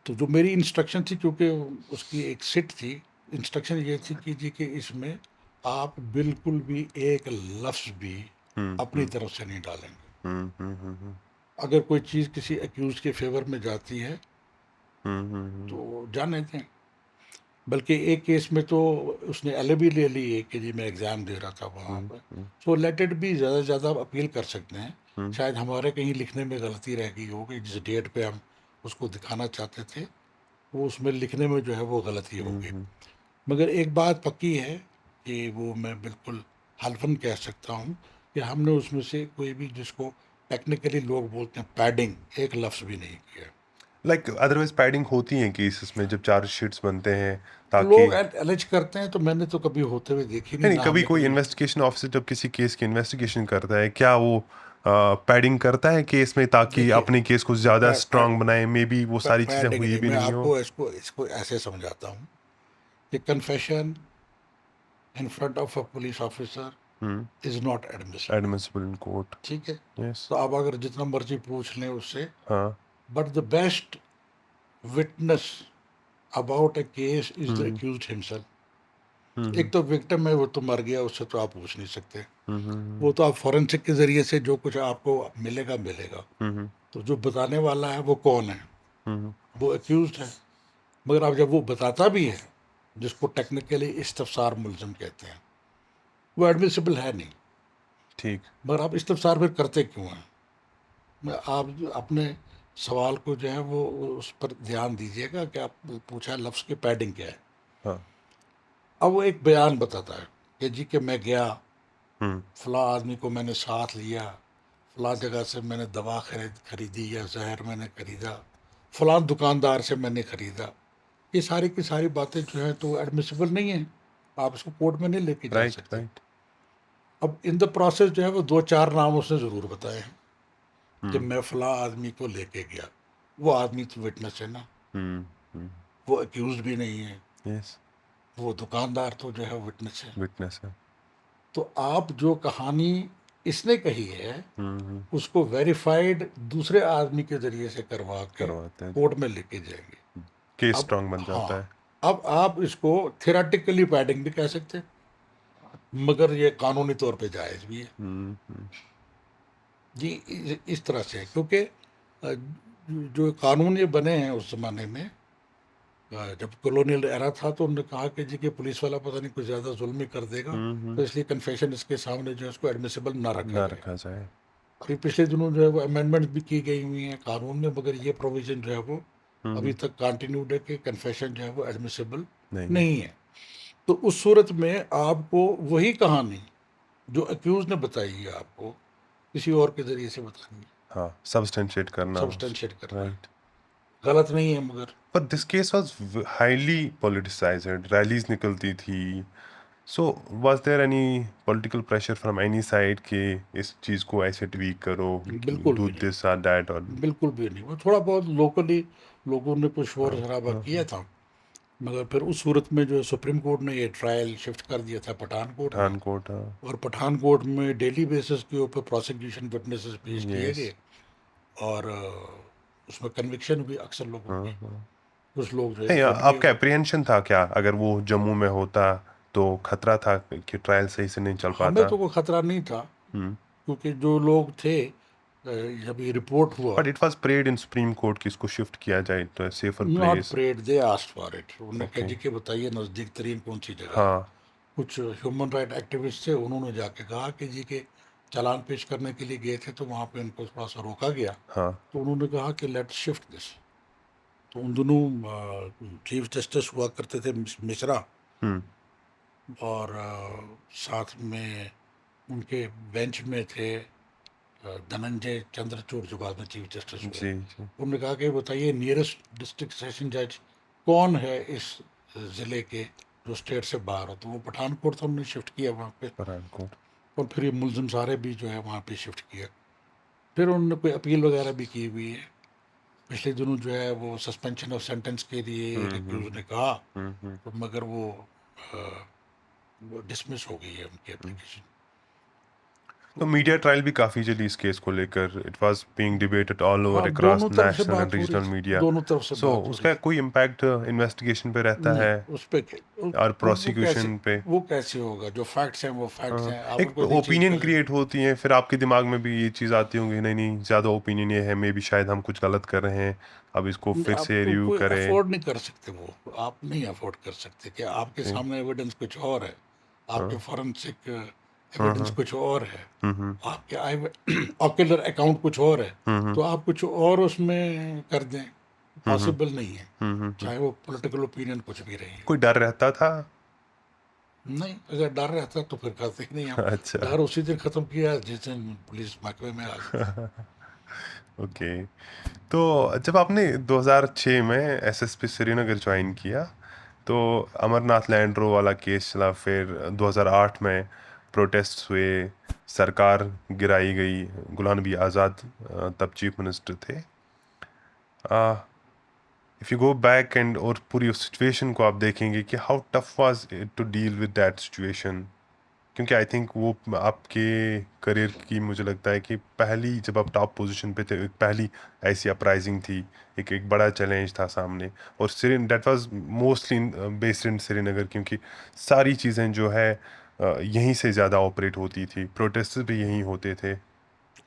तो जो मेरी इंस्ट्रक्शन थी, क्योंकि उसकी एक सिट थी, इंस्ट्रक्शन ये थी कि जी कि इसमें आप बिल्कुल भी एक लफ्ज़ भी अपनी हम्म। तरफ से नहीं डालेंगे। हम्म। हम्म। हम्म। अगर कोई चीज़ किसी एक्यूज के फेवर में जाती है हम्म। तो जाने दें। बल्कि एक केस में तो उसने एलएबी ले ली है कि जी मैं एग्ज़ाम दे रहा था वहाँ पर। सो लेट इट बी, ज़्यादा से ज़्यादा अपील कर सकते हैं। शायद हमारे कहीं लिखने में गलती रह गई होगी, जिस डेट पे हम उसको दिखाना चाहते थे वो उसमें लिखने में जो है वो गलती हो गई। मगर एक बात पक्की है कि वो मैं बिल्कुल हल्फन कह सकता हूँ कि हमने उसमें से कोई भी, जिसको टेक्निकली लोग बोलते हैं पैडिंग, एक लफ्ज़ भी नहीं किया। लाइक अदरवाइज पैडिंग होती है केसेस में जब चार्जशीट्स बनते हैं, ताकि लोग एलिज करते हैं, तो मैंने तो कभी होते हुए देखी नहीं, नहीं, ना कभी हमने कोई कभी। इन्वेस्टिगेशन ऑफिसर जब किसी केस की इन्वेस्टिगेशन करता है, क्या वो पैडिंग करता है केस में ताकि देखिए अपने केस को ज़्यादा स्ट्रांग बनाए? मे बी वो सारी चीज़ें पैडिंग हुई नहीं, भी मैं नहीं हो। आपको इसको इसको ऐसे समझाता हूँ कि confession in front of a police officer is not admissible. Admissible in court. ठीक है। यस। तो आप अगर जितना मर्जी पूछ लें उससे, हाँ। But the best witness about a case is the hmm. Accused himself. Hmm. एक तो विक्टिम है, वो तो मर गया, उससे तो आप पूछ नहीं सकते। हम्म। वो तो आप फॉरेंसिक के जरिए से जो कुछ आपको मिलेगा मिलेगा। हम्म। तो जो बताने वाला है वो कौन है? हम्म। वो एक्यूज्ड है। मगर अब जब वो बताता भी है, जिसको टेक्निकली इस्तफसार मुलजम कहते हैं, वो एडमिसिबल है नहीं। ठीक। मगर आप इस्तफसार फिर करते क्यों हैं? आप अपने सवाल को जो है वो उस पर ध्यान दीजिएगा कि आप पूछा लफ्ज़ की पैडिंग क्या है। हाँ। अब वो एक बयान बताता है कि जी कि मैं गया, हम्म। फलां आदमी को मैंने साथ लिया, फलां जगह से मैंने दवा खरीदी या जहर मैंने खरीदा, फलां दुकानदार से मैंने खरीदा। ये सारी की सारी बातें जो हैं तो एडमिसिबल नहीं है, आप इसको कोर्ट में नहीं लेके जा राइट सकते। राइट। अब इन द प्रोसेस जो है वो दो चार नाम उसने ज़रूर बताए हैं कि हम्म। मैं फलां आदमी को लेके गया। वो आदमी तो विटनेस है ना, हम्म। वो अक्यूज भी नहीं है। यस। वो दुकानदार तो जो है विटनेस है। विटनेस है। तो आप जो कहानी इसने कही है उसको वेरीफाइड दूसरे आदमी के जरिए से करवा के करवाते हैं। कोर्ट में लेके जाएंगे। केस अब स्ट्रांग बन हाँ, जाता है। अब आप इसको थियोरेटिकली पैडिंग भी कह सकते हैं, मगर ये कानूनी तौर पे जायज़ भी है। जी, इस तरह से है, क्योंकि जो कानून ये बने हैं उस ज़माने में, जब कॉलोनियल एरा था, तो उन्होंने कहा कि जी कि पुलिस वाला पता नहीं कुछ ज़्यादा जुल्म ही कर देगा, तो इसलिए कन्फेशन इसके सामने जो है उसको एडमिसिबल ना रखा ना जाए। रखा जाए। अभी पिछले दिनों जो है वो अमेंडमेंट भी की गई हुई हैं कानून में, मगर ये प्रोविज़न जो है वो अभी तक कंटिन्यूड है कि कन्फेशन जो है वो एडमिसिबल नहीं। नहीं है। तो उस सूरत में आपको वही कहानी जो अक्यूज़ ने बताई है आपको किसी और के ज़रिए से बतानी है, हाँ, सब्सटेंशिएट करना। सब्सटेंशिएट करना है। राइट। गलत नहीं है, मगर पर this case was highly politicised, rallies निकलती थी। So was there any political pressure from any side कि इस चीज़ को ऐसे ट्वीक करो, बिल्कुल डू भी नहीं, दिस और दैट और बिल्कुल भी नहीं। वो थोड़ा बहुत लोकली लोगों ने कुछ शोर हाँ, शराबा हाँ, किया था, मगर फिर उस सूरत में जो है सुप्रीम कोर्ट ने ये ट्रायल शिफ्ट कर दिया था पठानकोट में, पठानकोट, हाँ, और पठानकोट में डेली बेसिस के ऊपर प्रोसिक्यूशन विटनेसेस पेश किए यस, गए, और उसमें कन्विक्शन भी अक्सर लोगों हाँ, की। हाँ। कुछ लोग जो है नहीं, कोर्ट के, आपका एप्रीहेंशन था क्या अगर वो जम्मू में होता तो खतरा था कि ट्रायल सही से नहीं चल हमें पाता? तो कोई खतरा नहीं था, हम्म। क्योंकि जो लोग थे, जब ये रिपोर्ट हुआ, but it was prayed in supreme court कि इसको शिफ्ट किया जाए तो safer not place. Prayed, they asked for it. उन्होंने कहा ओके। जी कि बताइए नज़दीक तरीन कौन सी जगह है। हाँ, कुछ ह्यूमन राइट एक्टिविस्ट थे, उन्होंने जाके कहा कि जी के चालान पेश करने के लिए गए थे, तो वहाँ पे उनको थोड़ा सा रोका गया, हाँ। तो उन्होंने कहा कि लेट शिफ्ट दिस। तो उन दोनों चीफ जस्टिस हुआ करते थे मिश्रा, हम्म। और साथ में उनके बेंच में थे धनंजय चंद्रचूड़, जो बाद में चीफ जस्टिस हुए। जी, जी। उन्होंने कहा कि बताइए नियरेस्ट डिस्ट्रिक्ट सेशन जज कौन है इस ज़िले के जो स्टेट से बाहर हो, तो वो पठानकोट था, उन्होंने शिफ्ट किया वहाँ पे, पठानकोट। और फिर ये मुलजिम सारे भी जो है वहाँ पे शिफ्ट किया। फिर उन्होंने कोई अपील वगैरह भी की हुई है। पिछले दिनों जो है वो सस्पेंशन ऑफ सेंटेंस के लिए एक एक्यूज ने कहा, हम्म। तो मगर वो डिसमिस हो गई है उनकी एप्लीकेशन। तो मीडिया ट्रायल भी काफ़ी चली इस केस को लेकर। It was being debated all over हाँ, अक्रॉस दोनों तरफ से नेशनल एंड बात हो रही रीजनल थी, मीडिया। दोनों तरफ से सो बात हो रही उसका थी। कोई इम्पैक्ट इन्वेस्टिगेशन पे रहता नहीं, है उस पे और वो कैसे, प्रोसिक्यूशन पे? वो कैसे होगा? जो फैक्ट्स हैं वो फैक्ट्स हैं, आप एक उनको नहीं चेंज ओपिनियन कर सकते। क्रिएट होती है, फिर आपके दिमाग में भी ये चीज़ आती होंगी, नहीं नहीं ज़्यादा ओपिनियन ये है, मे भी शायद हम कुछ गलत कर रहे हैं, अब इसको नहीं, फिर आप से रिव्यू कोई करें। अफोर्ड नहीं कर सकते, वो आप नहीं अफोर्ड कर सकते कि आपके जी। सामने एविडेंस कुछ और है, आपके हाँ, फॉरेंसिक हाँ, एविडेंस हाँ। कुछ और है, हम्म। आपके ऑक्यूलर अकाउंट कुछ और है, हम्म। तो आप कुछ और उसमें कर दें, हम्म। पॉसिबल नहीं है, हम्म। चाहे वो पॉलिटिकल ओपिनियन कुछ भी रही हो। कोई डर रहता था? नहीं, अगर डर रहता तो फिर करते ही नहीं हम। अच्छा। डर उसी दिन ख़त्म किया जिस दिन पुलिस महकमे में आ गई। ओके। तो जब आपने 2006 में एसएसपी श्रीनगर ज्वाइन किया, तो अमरनाथ लैंड रो वाला केस चला, फिर 2008 में प्रोटेस्ट हुए, सरकार गिराई गई, गुलाम नबी आज़ाद तब चीफ मिनिस्टर थे। If you go back and और पूरी उस सिचुएशन को आप देखेंगे कि how tough was it to deal with that situation, क्योंकि आई थिंक वो आपके करियर की, मुझे लगता है कि पहली, जब आप टॉप पोजीशन पे थे, एक पहली ऐसी अपराइजिंग थी, एक बड़ा चैलेंज था सामने, और that was mostly based in Srinagar, क्योंकि सारी चीज़ें जो है यहीं से ज़्यादा ऑपरेट होती थी, प्रोटेस्ट भी यहीं होते थे।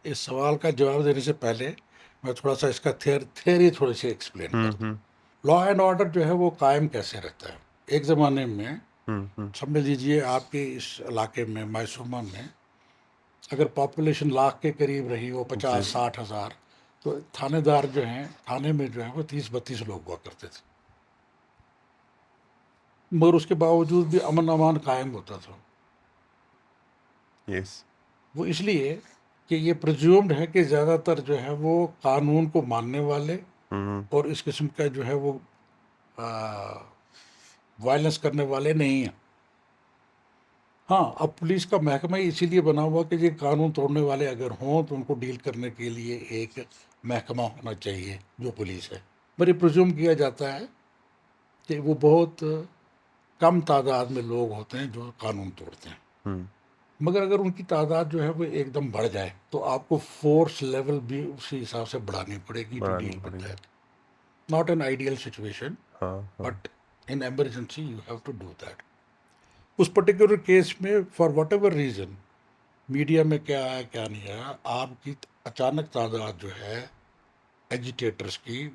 इस सवाल का जवाब देने से पहले मैं थोड़ा सा इसका थियरी थोड़ी सी एक्सप्लेन कर दूं। हम्म। लॉ एंड ऑर्डर जो है वो कायम कैसे रहता है? एक ज़माने में, हम्म। समझ लीजिए आपके इस इलाके में मैसूमा में अगर पॉपुलेशन लाख के करीब रही हो, जी। 50-60 हज़ार, तो थानेदार जो हैं थाने में जो है वो 30-32 लोग हुआ करते थे, मगर उसके बावजूद भी अमन अमान कायम होता था। यस। वो इसलिए कि ये प्रज्यूम्ड है कि ज़्यादातर जो है वो कानून को मानने वाले हम्म। और इस किस्म का जो है वो वायलेंस करने वाले नहीं हैं। हाँ, अब पुलिस का महकमा ही इसीलिए बना हुआ कि ये कानून तोड़ने वाले अगर हों तो उनको डील करने के लिए एक महकमा होना चाहिए जो पुलिस है। पर ये प्रिज्यूम किया जाता है कि वो बहुत कम तादाद में लोग होते हैं जो कानून तोड़ते हैं, हम्म। मगर अगर उनकी तादाद जो है वो एकदम बढ़ जाए तो आपको फोर्स लेवल भी उसी हिसाब से बढ़ानी पड़ेगी टू बढ़ानी डील विद पड़ेगी। That. Not an ideal situation, हाँ, हाँ। But in emergency you have to do that. उस पर्टिकुलर केस में for whatever reason media में क्या आया क्या नहीं आया, आपकी अचानक तादाद जो है एजिटेटर्स की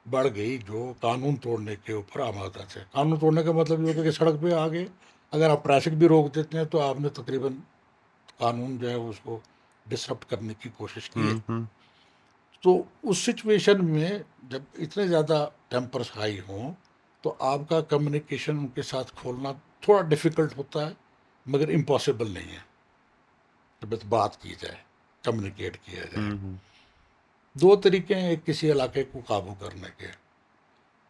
बढ़ गई जो कानून तोड़ने के ऊपर आमादा थे। कानून तोड़ने का मतलब ये होता है कि सड़क पे आ गए, अगर आप ट्रैफिक भी रोक देते हैं तो आपने तकरीबन कानून जो है उसको डिसरप्ट करने की कोशिश की है। तो उस सिचुएशन में जब इतने ज़्यादा टेम्पर्स हाई हों तो आपका कम्युनिकेशन उनके साथ खोलना थोड़ा डिफ़िकल्ट होता है, मगर इम्पॉसिबल नहीं है जब बस बात की जाए, कम्युनिकेट किया जाए। दो तरीके हैं एक किसी इलाके को काबू करने के।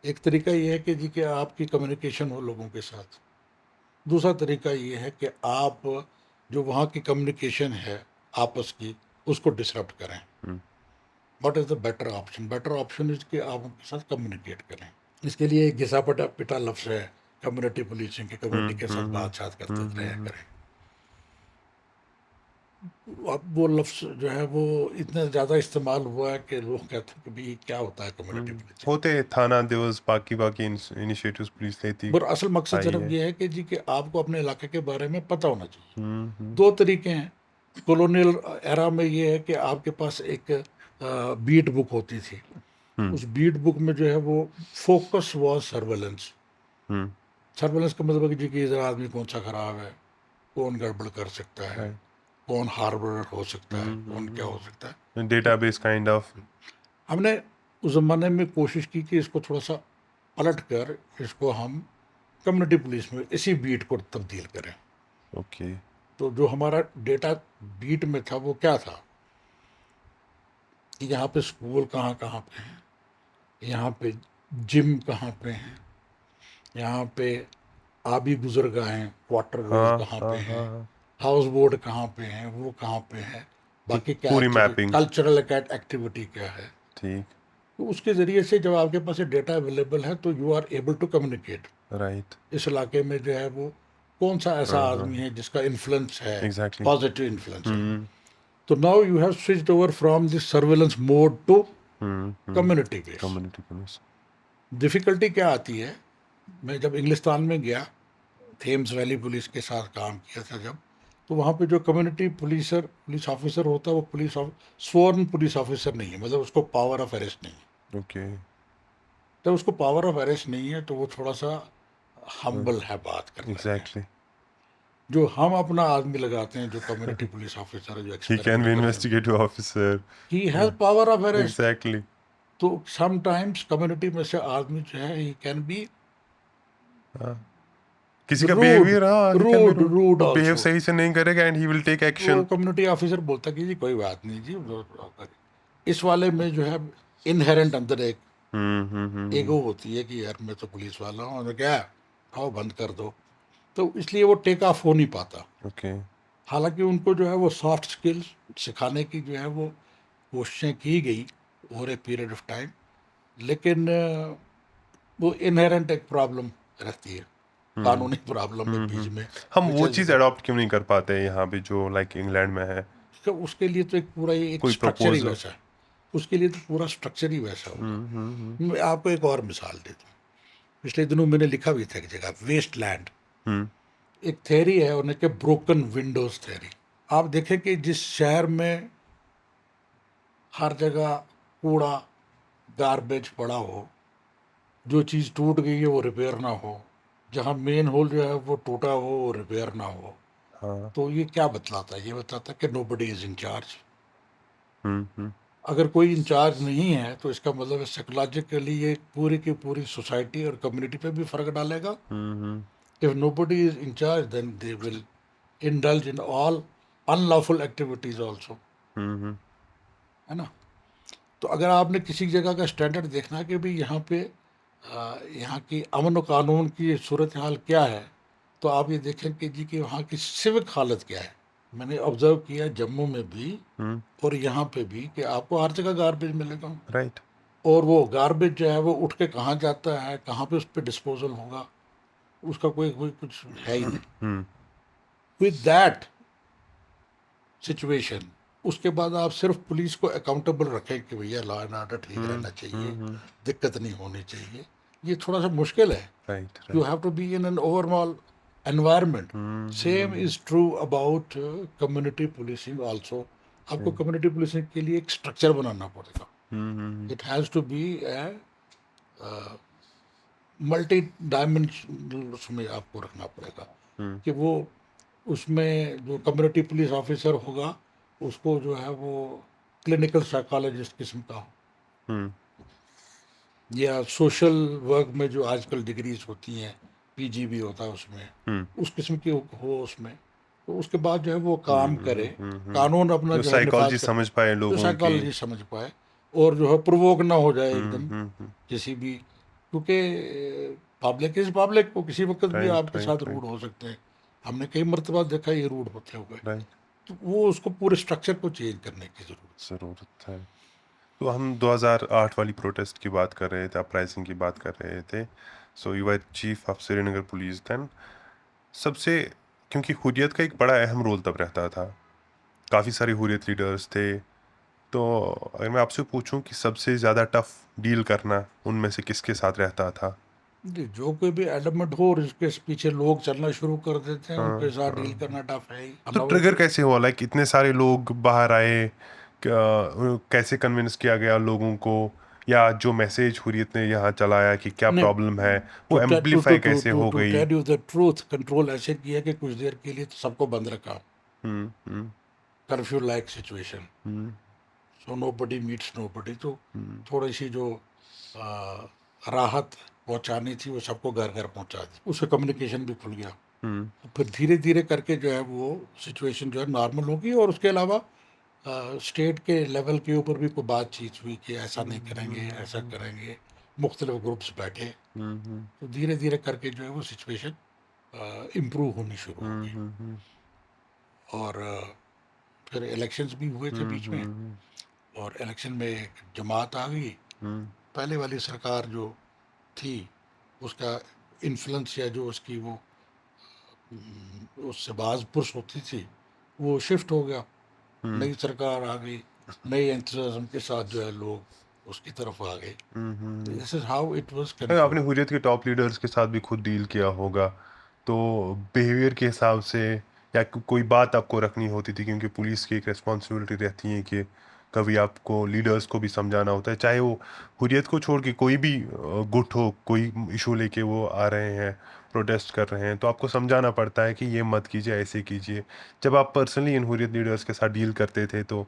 एक तरीका ये है कि जी कि आपकी कम्युनिकेशन हो लोगों के साथ। दूसरा तरीका ये है कि आप जो वहाँ की कम्युनिकेशन है आपस की उसको डिसरप्ट करें। What is the better option? Better option is कि आप उनके साथ कम्युनिकेट करें। इसके लिए एक घिसा पिटा लफ्ज़ है कम्युनिटी पुलिसिंग के, कम्युनिटी के साथ बात करते रहा करें। अब वो लफ्ज़ जो है वो इतना ज़्यादा इस्तेमाल हुआ है कि लोग कहते हैं कि भाई क्या होता है कम्युनिटी पुलिसिंग। होते थाना दिवस बाकी इनिशिएटिव्स पुलिस लेती पर असल मकसद आई सिर्फ है। ये है कि जी कि आपको अपने इलाके के बारे में पता होना चाहिए। दो तरीके हैं। कॉलोनियल एरा में ये है कि आपके पास एक बीट बुक होती थी। उस बीट बुक में जो है वो फोकस वॉज सर्वेलेंस। सर्वेलेंस का मतलब है कि जी कि इधर आदमी कौन सा खराब है, कौन गड़बड़ कर सकता है, कौन हार्बर हो सकता है, कौन क्या हो सकता है। Database kind of. हमने उस ज़माने में कोशिश की कि इसको थोड़ा सा पलट कर इसको हम कम्युनिटी पुलिस में इसी बीट को तब्दील करें। ओके। तो जो हमारा डेटा बीट में था वो क्या था कि यहाँ पे स्कूल कहाँ कहाँ पे हैं, यहाँ पे जिम कहाँ पे हैं, यहाँ पे आबी गुजरगाहें वाटरवेज कहाँ पे हैं, हाउस बोट कहाँ पे हैं, वो कहाँ पे हैं, बाकी क्या पूरी मैपिंग। कल्चरल एक्टिविटी क्या है। ठीक। तो उसके ज़रिए से जब आपके पास ये डेटा अवेलेबल है तो you are able to communicate right. इस इलाके में जो है वो कौन सा ऐसा आदमी है जिसका इन्फ्लुएंस है, एग्जैक्टली। पॉजिटिव इन्फ्लुएंस है। तो now you have switched over from this surveillance mode to community base. Community police. Difficulty क्या आती है, मैं जब इंग्लिस्तान में गया, थेम्स वैली पुलिस के साथ काम किया था जब, तो वहाँ पे जो कम्युनिटी पुलिस ऑफिसर होता है वो स्वर्ण पुलिस ऑफिसर नहीं है, मतलब उसको पावर ऑफ अरेस्ट नहीं है। ओके। जब उसको पावर ऑफ अरेस्ट नहीं है तो वो थोड़ा सा हम्बल है बात करने में। एग्जैक्टली। जो हम अपना आदमी लगाते हैं जो कम्युनिटी पुलिस ऑफिसर है, जो he can be experiment investigative officer. He has power of arrest. Exactly. तो समटाइम्स कम्युनिटी में से आदमी जो है ही कैन बी किसी का rude behaviour rude rude behave also. सही से नहीं करेगा एंड ही विल टेक वो एक्शन। कम्युनिटी ऑफिसर बोलता कि जी कोई बात नहीं जी, इस वाले में जो है इनहेरेंट अंदर एक ईगो होती है कि यार मैं तो पुलिस वाला हूँ, और क्या आओ बंद कर दो, तो इसलिए वो टेक ऑफ हो नहीं पाता। ओके। हालांकि उनको जो है वो सॉफ्ट स्किल्स सिखाने की जो है वो कोशिशें की गई over a period of time, लेकिन वो इनहेरेंट एक प्रॉब्लम रहती है, कानूनी प्रॉब्लम में बीच में। हम which वो is- चीज़ अडॉप्ट क्यों नहीं कर पाते यहाँ पे जो लाइक इंग्लैंड में है? उसके लिए तो एक पूरा ही एक कोई स्ट्रक्चर ही प्रपोजल? वैसा है, उसके लिए तो पूरा स्ट्रक्चर ही वैसा होगा। मैं आपको एक और मिसाल देता हूँ। पिछले दिनों मैंने लिखा भी था एक जगह, वेस्ट लैंड। एक थ्योरी है उन्हें के ब्रोकन विंडोज थ्योरी। आप देखें कि जिस शहर में हर जगह कूड़ा गार्बेज पड़ा हो, जो चीज़ टूट गई है वो रिपेयर ना हो, जहाँ मेन होल जो है वो टूटा हो वो रिपेयर ना हो, तो ये क्या बतलाता है? ये बतलाता है कि नोबडी इज़ इन चार्ज। अगर कोई इंचार्ज नहीं है तो इसका मतलब है साइकोलॉजिकली ये पूरी की पूरी सोसाइटी और कम्युनिटी पे भी फर्क डालेगा। If nobody is in charge then they will indulge in all unlawful activities also, है ना। तो अगर आपने किसी जगह का स्टैंडर्ड देखना है कि भाई यहाँ पे यहाँ की अमन और कानून की सूरत हाल क्या है, तो आप ये देखें कि जी कि वहाँ की सिविक हालत क्या है। मैंने ऑब्जर्व किया जम्मू में भी और यहाँ पे भी कि आपको हर जगह गार्बेज मिलेगा, राइट। और वो गार्बेज जो है वो उठ के कहाँ जाता है, कहाँ पे उस पर डिस्पोजल होगा, उसका कोई कोई कुछ है ही नहीं। विद दैट सिचुएशन उसके बाद आप सिर्फ पुलिस को अकाउंटेबल रखें कि भैया लॉ एंड ऑर्डर ठीक रहना चाहिए, दिक्कत नहीं होनी चाहिए, ये थोड़ा सा मुश्किल है. Right, You right. have to be in an overall environment. Same is true about community policing also. आपको community policing के लिए एक structure बनाना पड़ेगा. It has to be a multi dimensional उसमें आपको रखना पड़ेगा कि वो उसमें जो कम्युनिटी पुलिस ऑफिसर होगा उसको जो है वो क्लिनिकल साइकोलॉजिस्ट किस्म का हो, हम्म या सोशल वर्क में जो आजकल डिग्रीज होती हैं, पीजी भी होता है उसमें, उस किस्म की हो उसमें. तो उसके बाद जो है वो काम करे, कानून अपना जो जो है निफाज साइकोलॉजी करे, समझ पाए जो लोगों की. साइकोलॉजी समझ पाए और जो है प्रोवोक ना हो जाए एकदम हम्म. किसी भी, क्योंकि पब्लिक इज पब्लिक, को किसी वक्त भी राइट, आपके साथ राइट, रूड राइट, हो सकते हैं. हमने कई मरतबा देखा ये रूड होते हुए. राइट. तो वो उसको पूरे स्ट्रक्चर को चेंज करने की जरूरत. ज़रूरत है. तो हम 2008 वाली प्रोटेस्ट की बात कर रहे थे, अपराइजिंग की बात कर रहे थे. So you were chief of Srinagar police then. सबसे, क्योंकि हुर्रियत का एक बड़ा अहम रोल तब रहता था, काफ़ी सारे हुर्रियत लीडर्स थे. तो अगर मैं आपसे पूछूं कि सबसे ज़्यादा टफ डील करना उनमें से किसके साथ रहता था? जी, जो कोई भी एडमेंट हो और इसके पीछे लोग चलना शुरू कर देते हैं उनके हाँ, साथ डील हाँ. करना टफ है ही. तो ट्रिगर कैसे हुआ? लाइक इतने सारे लोग बाहर आए, कैसे कन्विंस किया गया लोगों को, या जो मैसेज हुर्रियत ने यहाँ चलाया कि क्या नहीं, प्रॉब्लम है, टू वो एम्पलीफाई कैसे हो टू गई? Tell you the truth, control ऐसे किया कि कुछ देर के लिए तो सबको बंद रखा, हम्म कर्फ्यू लाइक सिचुएशन, हम्म सो नो बडी मीट्स नो बडी. तो थोड़ी सी जो राहत पहुंचानी थी वो सबको घर घर पहुंचा दी, उससे कम्युनिकेशन भी खुल गया. हम्म तो फिर धीरे धीरे करके जो है वो सिचुएशन जो है नॉर्मल होगी. और उसके अलावा स्टेट के लेवल के ऊपर भी कोई बातचीत हुई कि ऐसा नहीं करेंगे, ऐसा करेंगे, मुख्तलिफ ग्रुप्स बैठे. हम्म तो धीरे धीरे करके जो है वो सिचुएशन इम्प्रूव होनी शुरू हो गई. हम्म और फिर इलेक्शंस भी हुए थे बीच में, और इलेक्शन में एक जमात आ गई. पहले वाली सरकार जो थी उसका इन्फ्लुएंस या जो उसकी वो उससे बाज पुरुष होती थी वो शिफ्ट हो गया. नई सरकार आ गई, नए एंथुसियाज्म के साथ जो है लोग उसकी तरफ आ गए. This is how it was आपने कंट्रोल. हुर्रियत के टॉप लीडर्स के साथ भी खुद डील किया होगा, तो बिहेवियर के हिसाब से, या कोई बात आपको रखनी होती थी, क्योंकि पुलिस की एक रिस्पॉन्सिबिलिटी रहती है कि कभी आपको लीडर्स को भी समझाना होता है, चाहे वो हुर्रियत को छोड़ के कोई भी गुट हो, कोई इशू लेके वो आ रहे हैं, प्रोटेस्ट कर रहे हैं, तो आपको समझाना पड़ता है कि ये मत कीजिए, ऐसे कीजिए. जब आप पर्सनली इन हुर्रियत लीडर्स के साथ डील करते थे तो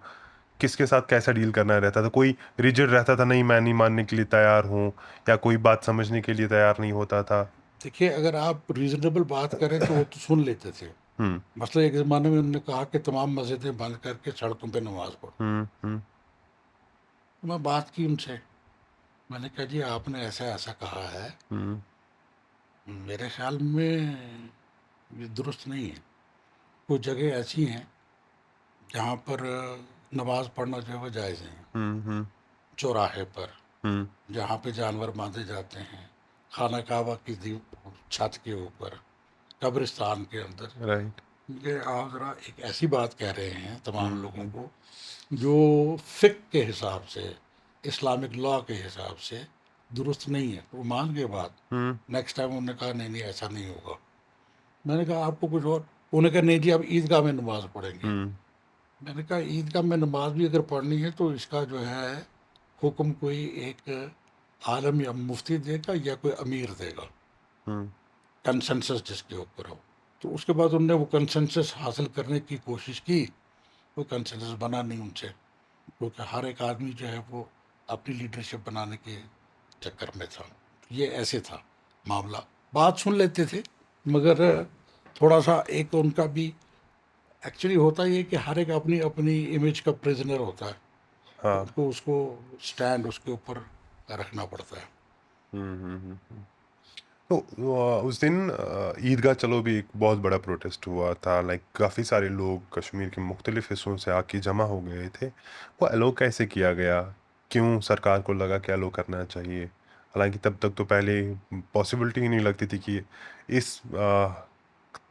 किसके साथ कैसा डील करना रहता था? कोई रिजिड रहता था, नहीं मैं नहीं मानने के लिए तैयार हूँ, या कोई बात समझने के लिए तैयार नहीं होता था? देखिए, अगर आप रीजनेबल बात करें तो वो तो सुन लेते थे. हम्म मसला एक ज़माने में उन्होंने कहा कि तमाम मस्जिदें बंद करके सड़कों पे नमाज पढ़ो. हम्म तो मैं बात की उनसे, मैंने कहा जी आपने ऐसा ऐसा कहा है, हम्म मेरे ख्याल में ये दुरुस्त नहीं है. कुछ जगह ऐसी हैं जहाँ पर नमाज पढ़ना जो है वो जायज़ है. हम्म चौराहे पर हम्म जहाँ पे जानवर बांधे जाते हैं, खाना काबा की छत के ऊपर, कब्रिस्तान के अंदर. राइट. ये आप ज़रा एक ऐसी बात कह रहे हैं तमाम लोगों को जो फ़िक़्ह के हिसाब से, इस्लामिक लॉ के हिसाब से दुरुस्त नहीं है. तो वो मान गए बात. नेक्स्ट टाइम उन्होंने कहा नहीं नहीं ऐसा नहीं होगा. मैंने कहा आपको कुछ और, उन्होंने कहा नहीं जी अब ईदगाह में नमाज़ पढ़ेंगे. मैंने कहा ईदगाह में नमाज भी अगर पढ़नी है तो इसका जो है हुक्म कोई एक आलम या मुफ्ती देगा या कोई अमीर देगा, कंसेंसस जिसके ऊपर हो. तो उसके बाद उनने वो कंसेंसस हासिल करने की कोशिश की. वो कंसेंसस बना नहीं उनसे, क्योंकि हर एक आदमी जो है वो अपनी लीडरशिप बनाने के चक्कर में था. ये ऐसे था मामला. बात सुन लेते थे मगर थोड़ा सा एक उनका भी एक्चुअली होता ये कि हर एक अपनी अपनी इमेज का प्रिजनर होता है. हाँ. उनको उसको स्टैंड उसके ऊपर रखना पड़ता है. हम्म तो उस दिन ईदगाह चलो भी एक बहुत बड़ा प्रोटेस्ट हुआ था. लाइक काफ़ी सारे लोग कश्मीर के मुख्तलिफ हिस्सों से आके जमा हो गए थे. वो अलो कैसे किया गया? क्यों सरकार को लगा कि अलो करना चाहिए? हालांकि तब तक तो पहले पॉसिबिलिटी ही नहीं लगती थी कि इस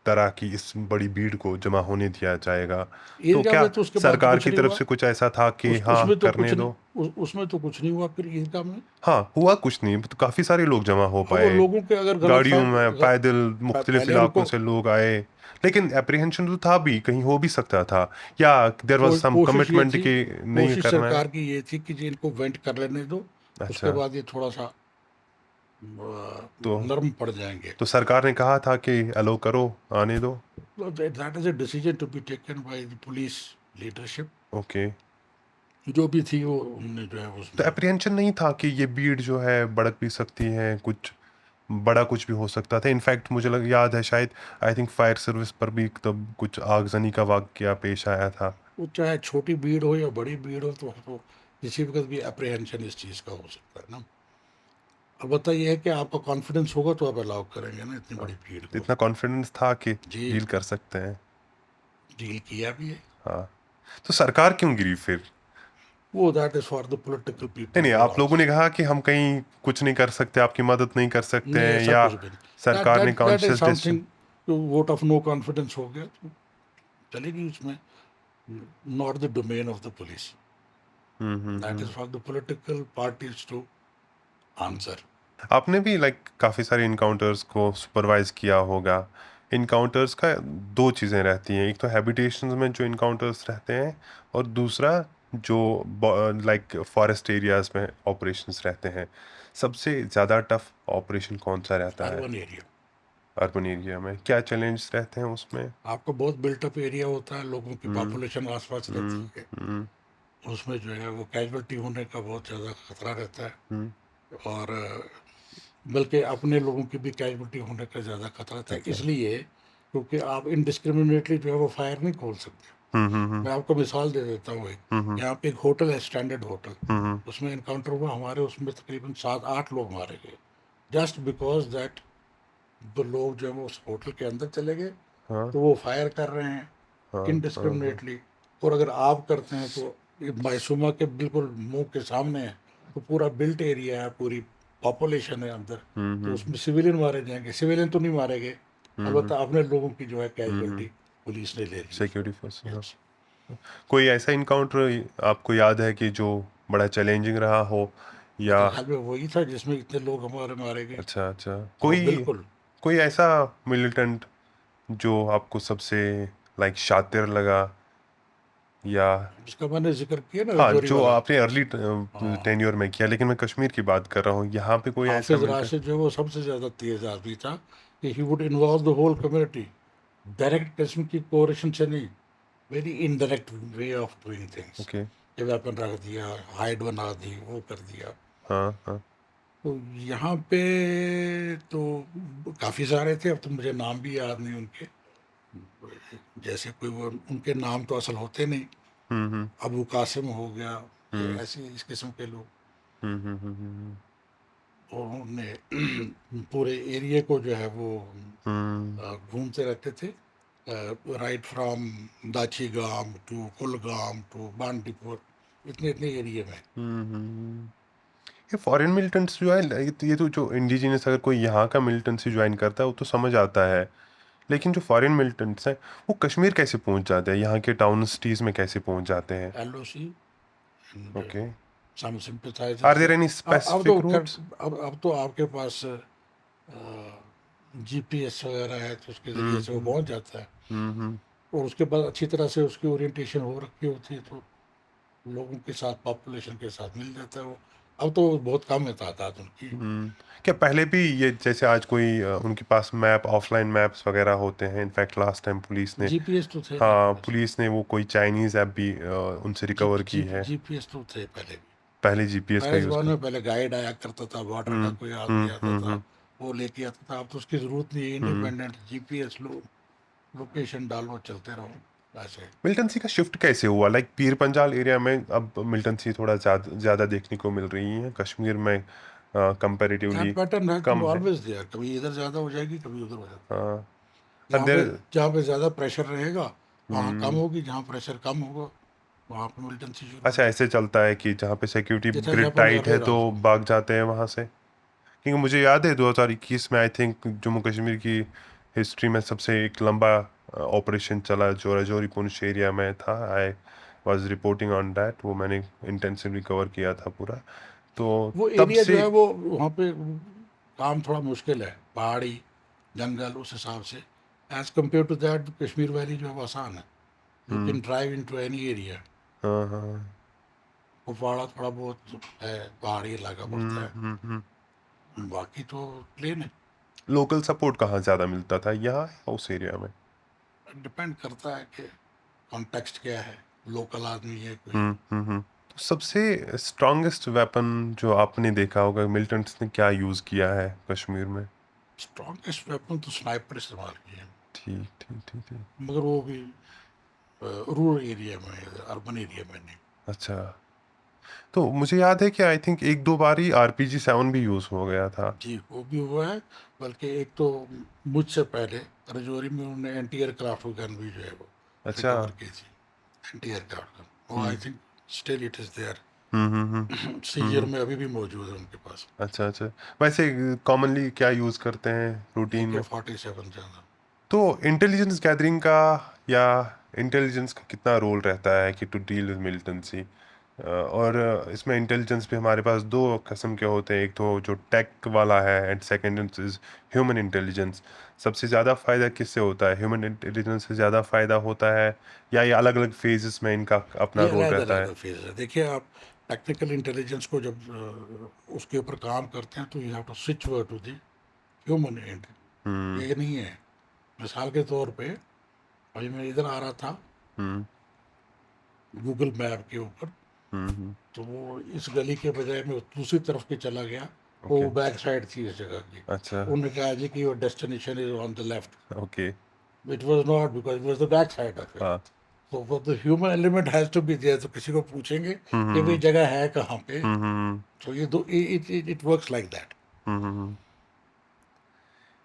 तरह की इस बड़ी भीड़ को जमा होने दिया जाएगा. तो ईदगाह क्या में तो उसके बाद सरकार कुछ की नहीं तरफ हुआ. से कुछ ऐसा था कि हाँ उसमें तो करने कुछ नहीं, दो? उसमें तो कुछ नहीं हुआ फिर ईदगाह में। हाँ, हुआ कुछ नहीं, तो काफ़ी सारे लोग जमा हो अब वो पाए, लोगों के अगर गलत गाड़ियों में पैदल मुख्तलिफ पहले इलाकों उनको से लोग आए, लेकिन एप्रीहेंशन तो था भी, कहीं हो भी सकता था, या देयर वाज़ सम कोशिश ये कमिटमेंट थी, कि नहीं कोशिश करना है? सरकार की ये थी कि जी इनको वेंट कर लेने दो, उसके अच्छा, बाद ये थोड़ा सा तो नर्म पड़ जाएंगे। तो सरकार ने कहा था कि अलो करो, आने दो? That is a decision to be taken by the police leadership, okay. जो भी थी वो हमने जो है तो उसमें। एप्रीहेंशन नहीं था कि ये भीड़ जो है भड़क भी सकती है, कुछ बड़ा कुछ भी हो सकता था? इनफैक्ट मुझे याद है शायद आई थिंक फायर सर्विस पर भी तब कुछ आगजनी का वाकया पेश आया था। वो चाहे छोटी भीड़ हो या बड़ी भीड़ हो तो किसी वक्त भी अप्रीहेंशन इस चीज़ का हो सकता है ना। अलबत्ता ये है कि आपका कॉन्फिडेंस होगा तो आप अलाउ करेंगे ना इतनी हाँ, बड़ी भीड़ तो को। इतना कॉन्फिडेंस था कि जी, डील कर सकते हैं। डील किया भी है। हाँ, तो सरकार क्यों गिरी फिर? वो that is for the political नहीं, पीपल नहीं, टू आप लोगों ने आंसर। कहा कि हम कहीं कुछ नहीं कर सकते, आपकी मदद नहीं कर सकते नहीं हैं, ऐसा या कुछ भी नहीं। सरकार ने that is conscious decision? Something, vote of no confidence हो गया तो चलेगी उसमें, not the domain of the police, that is for the political parties to answer. आपने भी काफ़ी सारे इनकाउंटर्स को सुपरवाइज किया होगा। इनकाउंटर्स का दो चीज़ें रहती हैं, एक तो हैबिटेशंस में जो इनकाउंटर्स रहते हैं, और दूसरा जो फॉरेस्ट एरियाज में ऑपरेशंस रहते हैं। सबसे ज़्यादा टफ ऑपरेशन कौन सा रहता है? अर्बन एरिया, अर्बन एरिया में क्या चैलेंज रहते हैं उसमें? आपका बहुत बिल्टअप एरिया होता है, लोगों की हम्म पॉपुलेशन आसपास रहती हम्म है, हम्म उसमें जो है वो कैजुअलिटी होने का बहुत ज़्यादा खतरा रहता है। हम्म और बल्कि अपने लोगों की भी कैजुअलिटी होने का ज़्यादा खतरा रहता है, अच्छा। इसलिए क्योंकि आप इनडिस्क्रिमिनेटली जो है वो फायर नहीं खोल सकते। हम्म मैं आपको मिसाल दे देता हूँ एक, हम्म यहाँ पे एक होटल है, स्टैंडर्ड होटल, हम्म उसमें इनकाउंटर हुआ, हमारे उसमें तकरीबन 7-8 लोग मारे गए, जस्ट बिकॉज दैट वो लोग जो है वो उस होटल के अंदर चले गए, हाँ तो वो फायर कर रहे हैं हाँ हाँ इनडिस्क्रिमिनेटली। और अगर आप करते हैं तो ये मायसूमा के बिल्कुल मुंह के सामने है, तो पूरा बिल्ट एरिया है, पूरी पॉपुलेशन है अंदर, तो उसमें सिविलियन मारे जाएंगे, सिविलियन तो नहीं मारे गए, अलबत्ता अपने लोगों की जो है कैजुअलिटी पुलिस ने ले ली सिक्योरिटी उसमें। फोर्स, हाँ। Yes. कोई ऐसा इनकाउंटर आपको याद है कि जो बड़ा चैलेंजिंग रहा हो, या? मेरे ख्याल में वही था जिसमें इतने लोग हमारे मारे गए। अच्छा अच्छा, हाँ कोई बिल्कुल। कोई ऐसा मिलिटेंट जो आपको सबसे शातिर लगा, या? जिसका मैंने जिक्र किया ना, हाँ, जोरी जो वाला। आपने अर्ली हाँ, टेन्योर में किया, लेकिन मैं कश्मीर की बात कर रहा हूँ, यहाँ पे कोई ऐसा हाफिज मिलिटेंट? राशिद जो है वो सबसे ज़्यादा तेज आदमी था, कि he would involve the whole community, direct किस्म की कोऑपरेशन से नहीं, very indirect way of doing things, okay. कि वेपन रख दिया, हाइड बना दी, वो कर दिया। हाँ हाँ। तो यहाँ पे तो काफ़ी सारे थे, अब तो मुझे नाम भी याद नहीं उनके, जैसे कोई वो उनके नाम तो असल होते नहीं, हम्म अबू कासिम हो गया, ये हम्म ऐसे इस किस्म के लोग, हम्म हम्म हम्म हम्म और उन्होंने पूरे एरिया को जो है वो हम्म घूमते रहते थे, राइट फ्रॉम दाची गांव टू कुलगाम टू बांडीपुर, इतने इतने एरिया में। हम्म। ये फॉरेन मिलिटेंट्स जो है, ये तो जो इंडिजिनस अगर कोई यहाँ का मिलिटेंसी ज्वाइन करता है वो तो समझ आता है, लेकिन जो फॉरेन मिलिटेंट्स हैं वो कश्मीर कैसे पहुँच जाते हैं, यहाँ के टाउन सिटीज़ में कैसे पहुँच जाते हैं? LOC and okay. Some are sympathisers. There any अब तो स्पेसिफिक खैर, रूट्स? अब तो आपके पास जीपीएस वगैरह है, तो उसके ज़रिए से वो हम्म पहुंच जाता है, हम्म। और उसके बाद अच्छी तरह से उसकी ओरिएंटेशन हो रखी होती है, तो लोगों के साथ, पॉपुलेशन के साथ मिल जाता है वो। अब तो बहुत कम है तादाद उनकी। क्या पहले भी ये जैसे आज कोई उनके पास मैप, ऑफलाइन मैप्स वगैरह होते हैं? इनफैक्ट लास्ट टाइम पुलिस ने, जीपीएस तो थे ना हाँ, पहले से। पुलिस ने वो कोई चाइनीज़ ऐप भी उनसे रिकवर की है। जीपीएस तो थे पहले भी। पहले जीपीएस का पहले यूज़ ज़माने कर। में पहले गाइड आया करता था, बॉर्डर का कोई आदमी आता था, हम्म। वो लेके आता था। अब तो उसकी ज़रूरत नहीं है, हम्म। इंडिपेंडेंट जीपीएस लो, लोकेशन डालो, चलते रहो ऐसे। मिलिटेंसी का शिफ्ट कैसे हुआ? पीर पंजाल एरिया में अब मिलिटेंसी थोड़ा ज़्यादा देखने को मिल रही है, कश्मीर में that comparatively pattern has been कम है। ऑलवेज देयर, कभी इधर ज़्यादा हो जाएगी, कभी उधर हो जाएगी। हाँ। जहाँ पे देर। जहाँ पे ज़्यादा प्रेशर रहेगा वहाँ कम हम्म। होगी, जहाँ प्रेशर कम होगा वहाँ पे मिलिटेंसी शुरू अच्छा, होगी। ऐसे चलता है कि जहाँ पे security It has grid happened tight है earlier तो also. भाग जाते हैं वहाँ से? क्योंकि मुझे याद है 2021 में आई थिंक जम्मू कश्मीर की हिस्ट्री में सबसे एक लंबा ऑपरेशन चला जो राजौरी पुंछ एरिया में था। I was reporting on that, वो मैंने इंटेंसिवली कवर किया था पूरा। तो वो तब एरिया जो से है वो वहाँ पे काम थोड़ा मुश्किल है, पहाड़ी जंगल उस हिसाब से। As compared to that Kashmir valley जो है वो आसान है, you can drive into any area. हाँ हाँ। कुपवाड़ा थोड़ा बहुत है, पहाड़ी इलाका पड़ता है, हम्म। बाकी तो प्लेन है। लोकल सपोर्ट कहाँ ज़्यादा मिलता था, यहाँ या उस एरिया में? डिपेंड करता है कि कॉन्टेक्स्ट क्या है, लोकल आदमी है कोई। तो सबसे स्ट्रॉन्गेस्ट वेपन जो आपने देखा होगा मिलिटेंट्स ने क्या यूज़ किया है कश्मीर में? स्ट्रॉन्गेस्ट वेपन तो स्नाइपर इस्तेमाल किए हैं, ठीक ठीक ठीक ठीक। मगर वो भी रूरल एरिया में, अर्बन एरिया में नहीं। अच्छा, तो मुझे याद है कि आई थिंक एक दो बार ही RPG-7 भी यूज़ हो गया था। जी वो भी हुआ है, बल्कि एक तो मुझसे पहले रजौरी में उन्होंने एंटी एयरक्राफ्ट गन भी जो है वो अच्छा। रिकवर की थी। एंटी एयरक्राफ्ट गन वो I think still it is there, hmm. Seizure में अभी भी मौजूद है उनके पास। अच्छा अच्छा। वैसे कॉमनली क्या यूज़ करते हैं रूटीन में? AK-47 ज़्यादा। तो इंटेलिजेंस गैदरिंग का या इंटेलिजेंस का कितना रोल रहता है कि टू डील विद मिलिटेंसी? और इसमें इंटेलिजेंस भी हमारे पास दो किस्म के होते हैं, एक तो जो टेक वाला है and second is human intelligence. सबसे ज़्यादा फ़ायदा किससे होता है? ह्यूमन इंटेलिजेंस से ज़्यादा फ़ायदा होता है या ये अलग अलग फेजेस में इनका अपना ये रोल अलग रहता अलग है? फेज है। देखिए आप टेक्निकल इंटेलिजेंस को जब उसके ऊपर काम करते हैं तो you have to switch over to the human end. Hmm ये नहीं है, मिसाल के तौर पे अभी मैं इधर आ रहा था हम्म गूगल मैप के ऊपर, हम्म। तो वो इस गली के बजाय मैं दूसरी तरफ के चला गया, वो ओके। बैक साइड थी इस जगह की। अच्छा। उन्होंने कहा जी कि your destination is on the left. Okay. It was not, because it was the back side of it. हाँ। तो वो the human element has to be there, तो किसी को पूछेंगे कि भाई हम्म जगह है कहाँ पे। हम्म तो ये दो it it works like that. Hmm.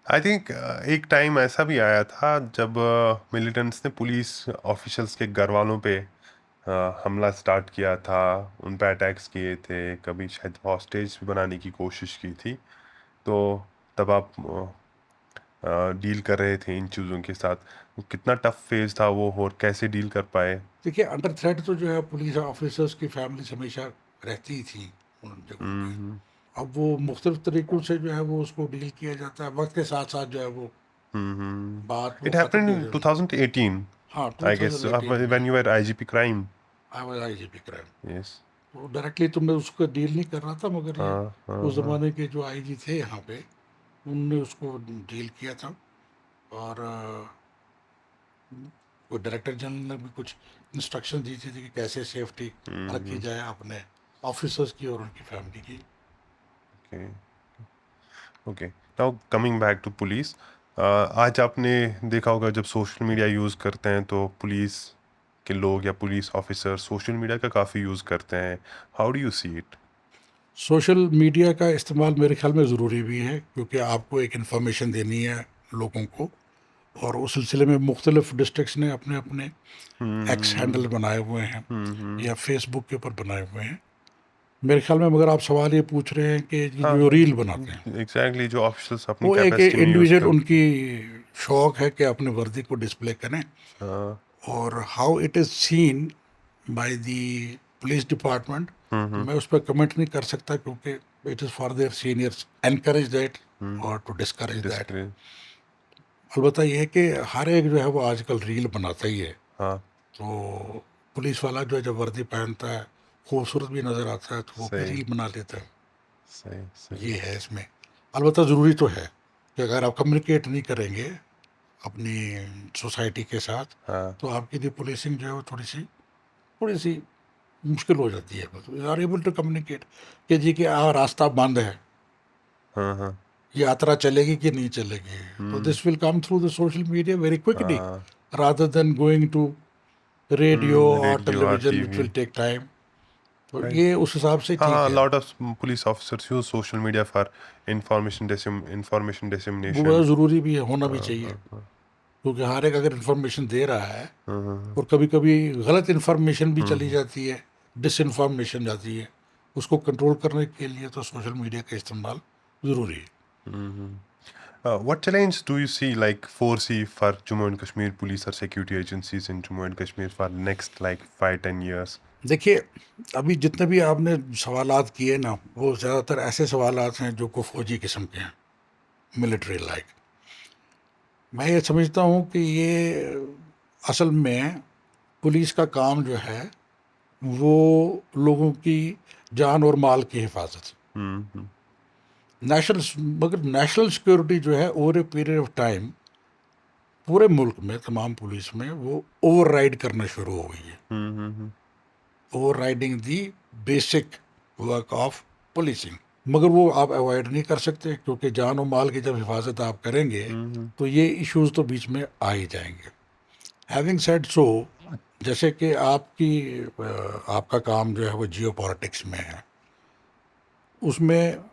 I think एक टाइम ऐसा भी आया था जब मिलिटेंट्स ने पुलिस ऑफिशियल्स के घर वालों पे हमला स्टार्ट किया था, उन पे अटैक्स किए थे, कभी शायद हॉस्टेज भी बनाने की कोशिश की थी। तो तब आप डील कर रहे थे इन चीज़ों के साथ, कितना टफ फेज था वो और कैसे डील कर पाए? देखिए अंडर थ्रेट तो जो है पुलिस ऑफिसर्स की फैमिलीज हमेशा रहती ही थी उन जगहों पे। हम्म अब वो मुख्तलिफ तरीक़ों से जो है वो उसको डील किया जाता है, वक्त के साथ साथ जो है वो बात वो इट ख़त्म हैपेंड भी हो इन जाती है। 2018 हाँ आई गेस 2018 में when you were IGP crime. I was IGP crime. Yes. तो डायरेक्टली तो मैं उसको डील नहीं कर रहा था, मगर ये हाँ हाँ उस हाँ। ज़माने के जो IG थे यहाँ पे, उनने उसको डील किया था। और वो डायरेक्टर जनरल ने भी कुछ इंस्ट्रक्शन दी थी कि कैसे सेफ्टी रखी जाए अपने ऑफिसर्स की और उनकी फैमिली की। Okay okay. Now coming back to police, आज आपने देखा होगा जब सोशल मीडिया यूज़ करते हैं तो पुलिस के लोग या पुलिस ऑफिसर सोशल मीडिया का काफ़ी यूज़ करते हैं। How do you see it? Social media का इस्तेमाल मेरे ख्याल में ज़रूरी भी है, क्योंकि आपको एक इन्फॉर्मेशन देनी है लोगों को। और उस सिलसिले में मुख्तलिफ डिस्ट्रिक्ट्स ने अपने अपने एक्स हैंडल बनाए हुए हैं या फेसबुक के ऊपर बनाए हुए हैं मेरे ख्याल में। मगर आप सवाल ये पूछ रहे हैं कि ये हाँ जो रील बनाते हैं, एग्जैक्टली, जो ऑफिसर्स अपनी वो एक कैपेसिटी में यूज़ इंडिविजुअल कर। उनकी शौक है कि अपने वर्दी को डिस्प्ले करें। हाँ। और how it is scene bye the police department, मैं उस पर कमेंट नहीं कर सकता, क्योंकि it is for their seniors encourage that और टू डिस्करेज दैट। डिस्करेज। अलबत्ता यह है कि हर एक जो है वो आजकल रील बनाता ही है। हाँ। तो पुलिस वाला जो है जब वर्दी पहनता है, खूबसूरत भी नज़र आता है, तो वो भी सही रील बना लेता है। सही सही। ये है इसमें। अलबत्ता ज़रूरी तो है कि अगर आप कम्युनिकेट नहीं करेंगे अपनी सोसाइटी के साथ, हाँ तो आपकी दी पुलिसिंग जो है वो थोड़ी सी मुश्किल हो जाती है। You are able to communicate कि जी कि रास्ता बंद है, हाँ हाँ। यात्रा चलेगी कि नहीं चलेगी। तो this will come through the social media very quickly, हाँ। Rather than going to radio और रेडियो और television, which TV. Will take time. तो राइट। ये उस हिसाब से ठीक हाँ, है। Lot of police officers use social media for information वो बड़ा डिसमिनेशन। ज़रूरी भी है, होना भी हाँ चाहिए, हाँ हाँ क्योंकि हर एक अगर इंफॉर्मेशन दे रहा है हाँ और कभी कभी गलत इंफॉर्मेशन भी चली जाती है, डिसइंफॉर्मेशन जाती है, उसको कंट्रोल करने के लिए तो सोशल मीडिया का इस्तेमाल ज़रूरी है। हम्म। What challenge do you see, like, foresee for Jammu and Kashmir police or security agencies in Jammu and Kashmir for next like 5-10 years? देखिए, अभी जितने भी आपने सवालात किए ना, वो ज़्यादातर ऐसे सवालात हैं जो को फौजी किस्म के हैं, मिलिट्री लाइक। मैं ये समझता हूँ कि ये असल में पुलिस का काम जो है वो लोगों की जान और माल की हिफाजत। Mm-hmm. मगर नेशनल सिक्योरिटी जो है over a period of time पूरे मुल्क में तमाम पुलिस में वो ओवर राइड करना शुरू हो गई है। Mm-hmm. Over riding the basic work of policing. मगर वो आप अवॉइड नहीं कर सकते, क्योंकि जान और माल की जब हिफाजत आप करेंगे तो ये इश्यूज तो बीच में आ ही जाएंगे। हैविंग सेड सो, जैसे कि आपका काम जो है वो जियो पॉलिटिक्स में है, उसमें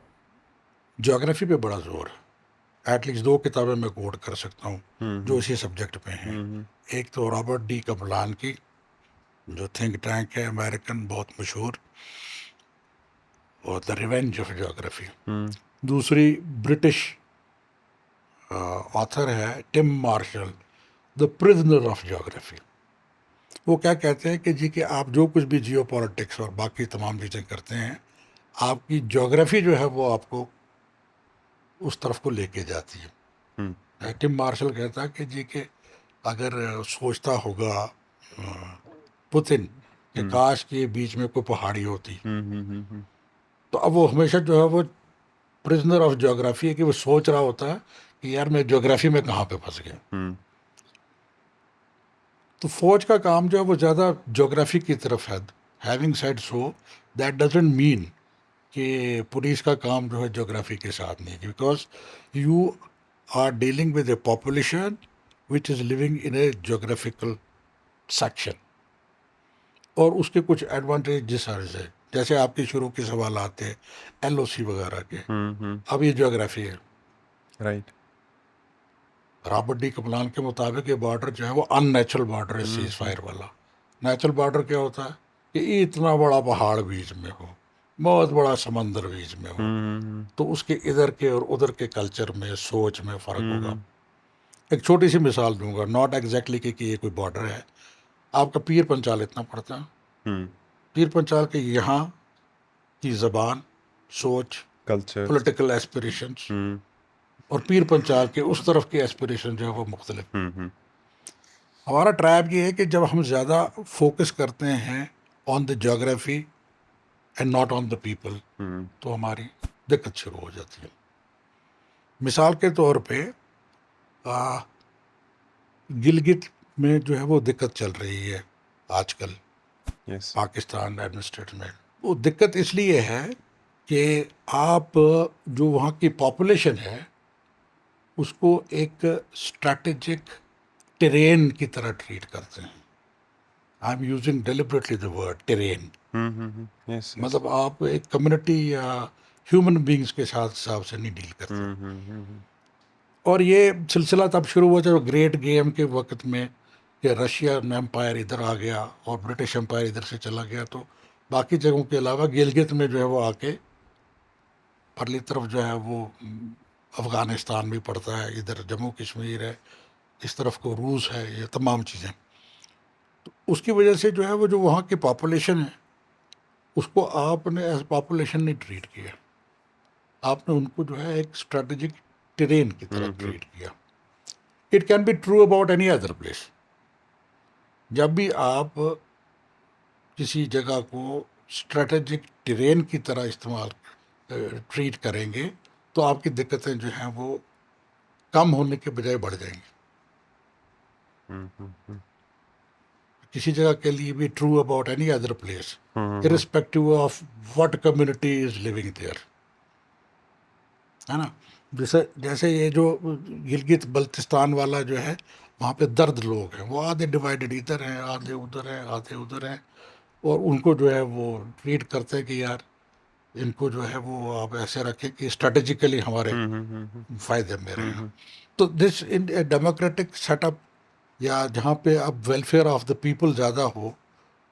ज्योग्राफी पे बड़ा जोर है। एटलीस्ट 2 किताबें मैं कोट कर सकता हूँ जो इसी सब्जेक्ट पे हैं। एक तो रॉबर्ट डी कपलान की, जो थिंक टैंक है अमेरिकन, बहुत मशहूर, और द रिवेंज ऑफ ज्योग्राफी। दूसरी ब्रिटिश ऑथर है Tim Marshall, the prisoner of geography. वो क्या कहते हैं कि जी कि आप जो कुछ भी जियो पॉलिटिक्स और बाकी तमाम चीज़ें करते हैं, आपकी ज्योग्राफी जो है वो आपको उस तरफ को लेके जाती है। टिम मार्शल कहता है कि जी कि अगर सोचता होगा पुतिन कि काश के बीच में कोई पहाड़ी होती, तो अब वो हमेशा जो है वो प्रिजनर ऑफ ज्योग्राफी है कि वो सोच रहा होता है कि यार मैं ज्योग्राफी में कहाँ पे फंस गया। तो फौज का काम जो है वो ज़्यादा ज्योग्राफी की तरफ है। Having said so, that doesn't mean कि पुलिस का काम जो है ज्योग्राफी के साथ नहीं, because you are dealing with a population which is living in a geographical section, और उसके कुछ एडवांटेज डिसएडवांटेज है। जैसे आपके शुरू के सवाल आते हैं LOC वगैरह के, अब ये ज्योग्राफी है। Right. रॉबर्ट डी कपलान के मुताबिक ये बॉर्डर जो है वो अननेचुरल बॉर्डर है, सीज फायर वाला। नेचुरल बॉर्डर क्या होता है कि इतना बड़ा पहाड़ बीच में हो, बहुत बड़ा समंदर बीच में हो, तो उसके इधर के और उधर के कल्चर में, सोच में फ़र्क होगा। एक छोटी सी मिसाल दूंगा, नॉट एग्जैक्टली कि ये कोई बॉर्डर है। आपका पीर पंचाल इतना पड़ता है, पीर पंचाल के यहाँ की ज़बान, सोच, Culture. पॉलिटिकल एस्पिरेशंस, और पीर पंचाल के उस तरफ के एस्पिरेशन जो है वो मुख्तलिफ। हमारा ट्राइब ये है कि जब हम ज़्यादा फोकस करते हैं on the geography and not on the people, तो हमारी दिक्कत शुरू हो जाती है। मिसाल के तौर पे गिलगित में जो है वो दिक्कत चल रही है आजकल Yes. पाकिस्तान एडमिनिस्ट्रेशन में। वो दिक्कत इसलिए है कि आप जो वहाँ की पॉपुलेशन है उसको एक स्ट्रैटेजिक टेरेन की तरह ट्रीट करते हैं। I am using deliberately the word terrain. Yes. मतलब आप एक कम्युनिटी या ह्यूमन बींग्स के साथ हिसाब से नहीं डील करते। और ये सिलसिला तब शुरू हुआ जब ग्रेट गेम के वक्त में कि रशियन एम्पायर इधर आ गया और ब्रिटिश एम्पायर इधर से चला गया, तो बाकी जगहों के अलावा गिलगित में जो है वो आके परली तरफ जो है वो अफ़गानिस्तान भी पड़ता है, इधर जम्मू कश्मीर है, इस तरफ को रूस है, ये तमाम चीज़ें। तो उसकी वजह से जो है वो जो वहाँ की पॉपुलेशन है उसको आपने एज पॉपुलेशन नहीं ट्रीट किया, आपने उनको जो है एक स्ट्रेटेजिक टेरेन की तरह ट्रीट किया। It can be true about any other place. जब भी आप किसी जगह को स्ट्रेटेजिक टेरेन की तरह इस्तेमाल ट्रीट करेंगे तो आपकी दिक्कतें जो हैं वो कम होने के बजाय बढ़ जाएंगी। किसी जगह के लिए भी true about any other place, irrespective of what community is living there, है ना। जैसे जैसे ये जो गिलगित बल्तिस्तान वाला जो है, वहाँ पे दर्द लोग हैं, वो आधे डिवाइडेड इधर हैं, आधे उधर हैं, आधे उधर हैं, और उनको जो है वो ट्रीट करते हैं कि यार इनको जो है वो आप ऐसे रखें कि स्ट्रेटेजिकली हमारे फ़ायदे में रहें। तो this in a democratic setup या जहाँ पे अब वेलफेयर ऑफ द पीपल ज़्यादा हो,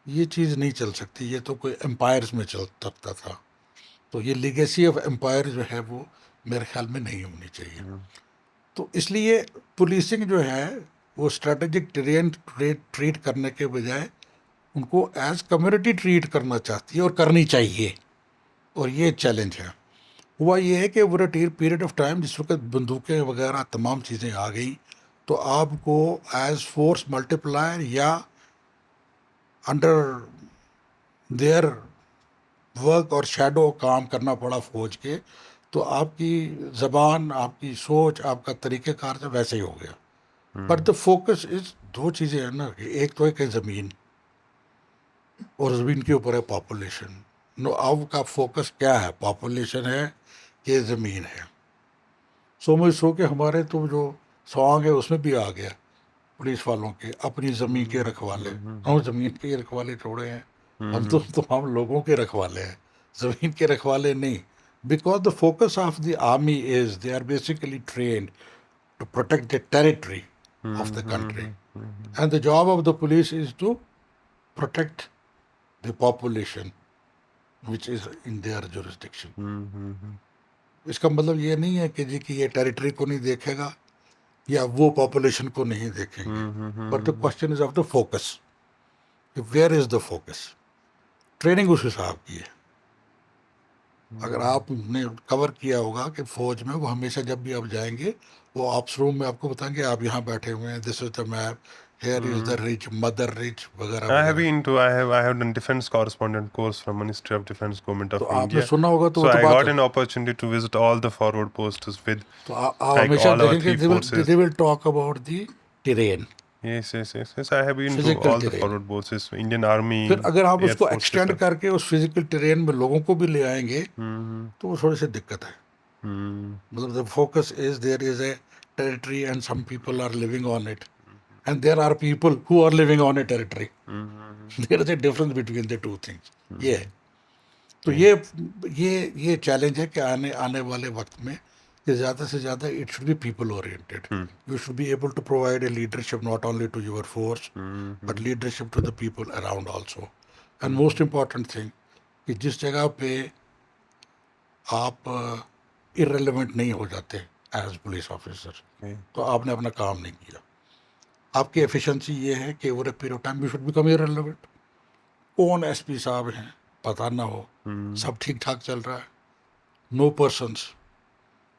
ये चीज़ नहीं चल सकती। ये तो कोई एम्पायर्स में चल सकता था। तो ये लिगेसी ऑफ एम्पायर जो है वो मेरे ख्याल में नहीं होनी चाहिए। तो इसलिए पुलिसिंग जो है वो स्ट्रेटेजिक टेरेन ट्रीट करने के बजाय उनको एज कम्युनिटी ट्रीट करना चाहती है और करनी चाहिए, और ये चैलेंज है। हुआ ये है कि over a period of time जिस वक्त बंदूकें वगैरह तमाम चीज़ें आ गई, तो आपको एज फोर्स मल्टीप्लायर या अंडर देयर वर्क और शैडो काम करना पड़ा फौज के, तो आपकी ज़बान, आपकी सोच, आपका तरीक़ेकार तो वैसे ही हो गया। बट द फोकस इज दो चीज़ें हैं ना, कि एक तो है ज़मीन, और ज़मीन के ऊपर है पॉपुलेशन। नो, अब का फोकस क्या है, पॉपुलेशन है कि ज़मीन है। सो मुझ सो के हमारे तो जो सॉन्ग है उसमें भी आ गया पुलिस वालों के अपनी ज़मीन के रखवाले। हम ज़मीन के रखवाले छोड़े हैं, हम लोगों के रखवाले हैं, ज़मीन के रखवाले नहीं। Because the focus of the army is they are basically trained to protect the territory of the country. And the job of the police is to protect the population which is in their jurisdiction. इसका मतलब ये नहीं है कि जी कि ये territory को नहीं देखेगा या वो पॉपुलेशन को नहीं देखेंगे, but the question is of the focus, where is the focus. Training उस हिसाब की है। अगर आपने कवर किया होगा कि फौज में वो हमेशा जब भी आप जाएंगे वो ऑप्स रूम में आपको बताएंगे आप यहाँ बैठे हुए हैं, this is the map, here is the rich, mother rich वगैरह I have वगैरह। been to I have done defense correspondent course from Ministry of Defense, Government तो of आपने India. सुना होगा, तो So वो तो I बात got है। an opportunity to visit all the forward posts with तो आप like हमेशा all our देखेंगे three forces. They will talk about the terrain, Yes. I have been to physical all the terrain. forward posts, Indian Army, फिर अगर आप Air उसको Force के extend साथ. करके उस फिजिकल टेरेन में लोगों को भी ले आएंगे तो वो थोड़ी सी दिक्कत है। मतलब the focus is there is a territory and some people are living on it and there are people who are living on a territory. There is a difference between the two things. ये है। तो ये challenge है कि आने आने वाले वक्त में कि ज़्यादा से ज़्यादा it should be people oriented. You should be able to provide a leadership not only to your force but leadership to the people around also. And most important thing कि जिस जगह पे आप इर्रेलेवेंट नहीं हो जाते एज पुलिस ऑफिसर, तो आपने अपना काम नहीं किया। आपकी एफिशिएंसी ये है कि over a period of time you should become irrelevant. कौन एसपी साहब हैं पता ना हो, सब ठीक ठाक चल रहा है, नो पर्सन्स,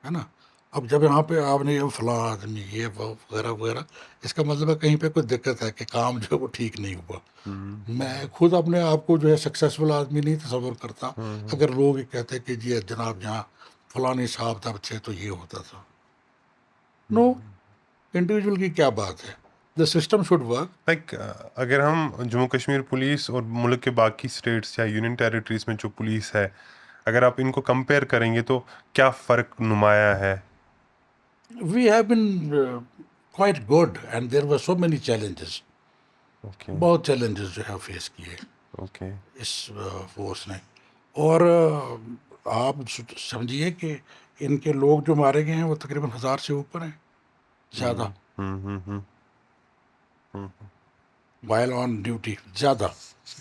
है ना। अब जब यहाँ पे आपने ये फलां आदमी ये वो वगैरह वगैरह, इसका मतलब है कहीं पे कोई दिक्कत है कि काम जो है वो ठीक नहीं हुआ। मैं खुद अपने आप को जो है सक्सेसफुल आदमी नहीं तस्वर करता अगर लोग ये कहते कि जी जनाब जहाँ फलानी साहब तब थे तो ये होता था। नो, इंडिविजुअल की क्या बात है, the system should work. Like अगर हम जम्मू कश्मीर पुलिस और मुल्क के बाकी स्टेट्स या यूनियन टेरिटरीज में जो पुलिस है, अगर आप इनको कंपेयर करेंगे तो क्या फ़र्क नुमाया है? We have been quite good and there were so many challenges. Okay बहुत challenges जो है फेस किए ओके इस फोर्स ने। और आप समझिए कि इनके लोग जो मारे गए हैं वो तकरीबन 1000 से ऊपर हैं, ज़्यादा while on duty, ज़्यादा।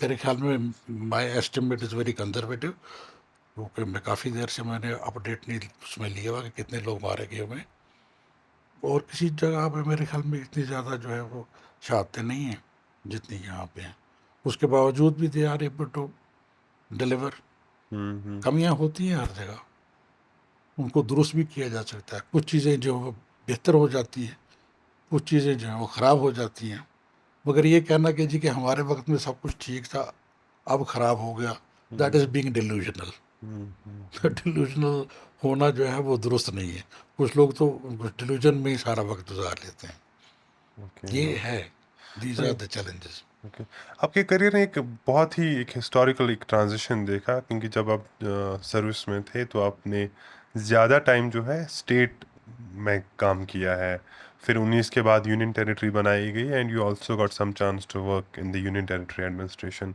मेरे ख्याल में माई एस्टिमेट इज़ वेरी कंजर्वेटिव, क्योंकि मैं काफ़ी देर से मैंने अपडेट नहीं उसमें लिया हुआ कि कितने लोग मारे गए हुए हैं। और किसी जगह पे मेरे ख्याल में इतनी ज़्यादा जो है वो शहादतें नहीं हैं जितनी यहाँ पे हैं। उसके बावजूद भी they are able to deliver. कमियाँ होती हैं हर जगह, उनको दुरुस्त भी किया जा सकता है। कुछ चीज़ें जो बेहतर हो जाती हैं, कुछ चीज़ें जो हैं वो ख़राब हो जाती हैं। मगर ये कहना कि जी कि हमारे वक्त में सब कुछ ठीक था अब ख़राब हो गया, that is being delusional. Delusional होना जो है वो दुरुस्त नहीं है। कुछ लोग तो डिल्यूजन में ही सारा वक्त गुजार लेते हैं। ये है, these are the challenges. Okay आपके करियर ने एक बहुत ही एक हिस्टोरिकल एक ट्रांजिशन देखा, क्योंकि जब आप सर्विस में थे तो आपने ज़्यादा टाइम जो है स्टेट में काम किया है, फिर 19 के बाद यूनियन टेरिटरी बनाई गई and you also got some chance to work in the union territory administration.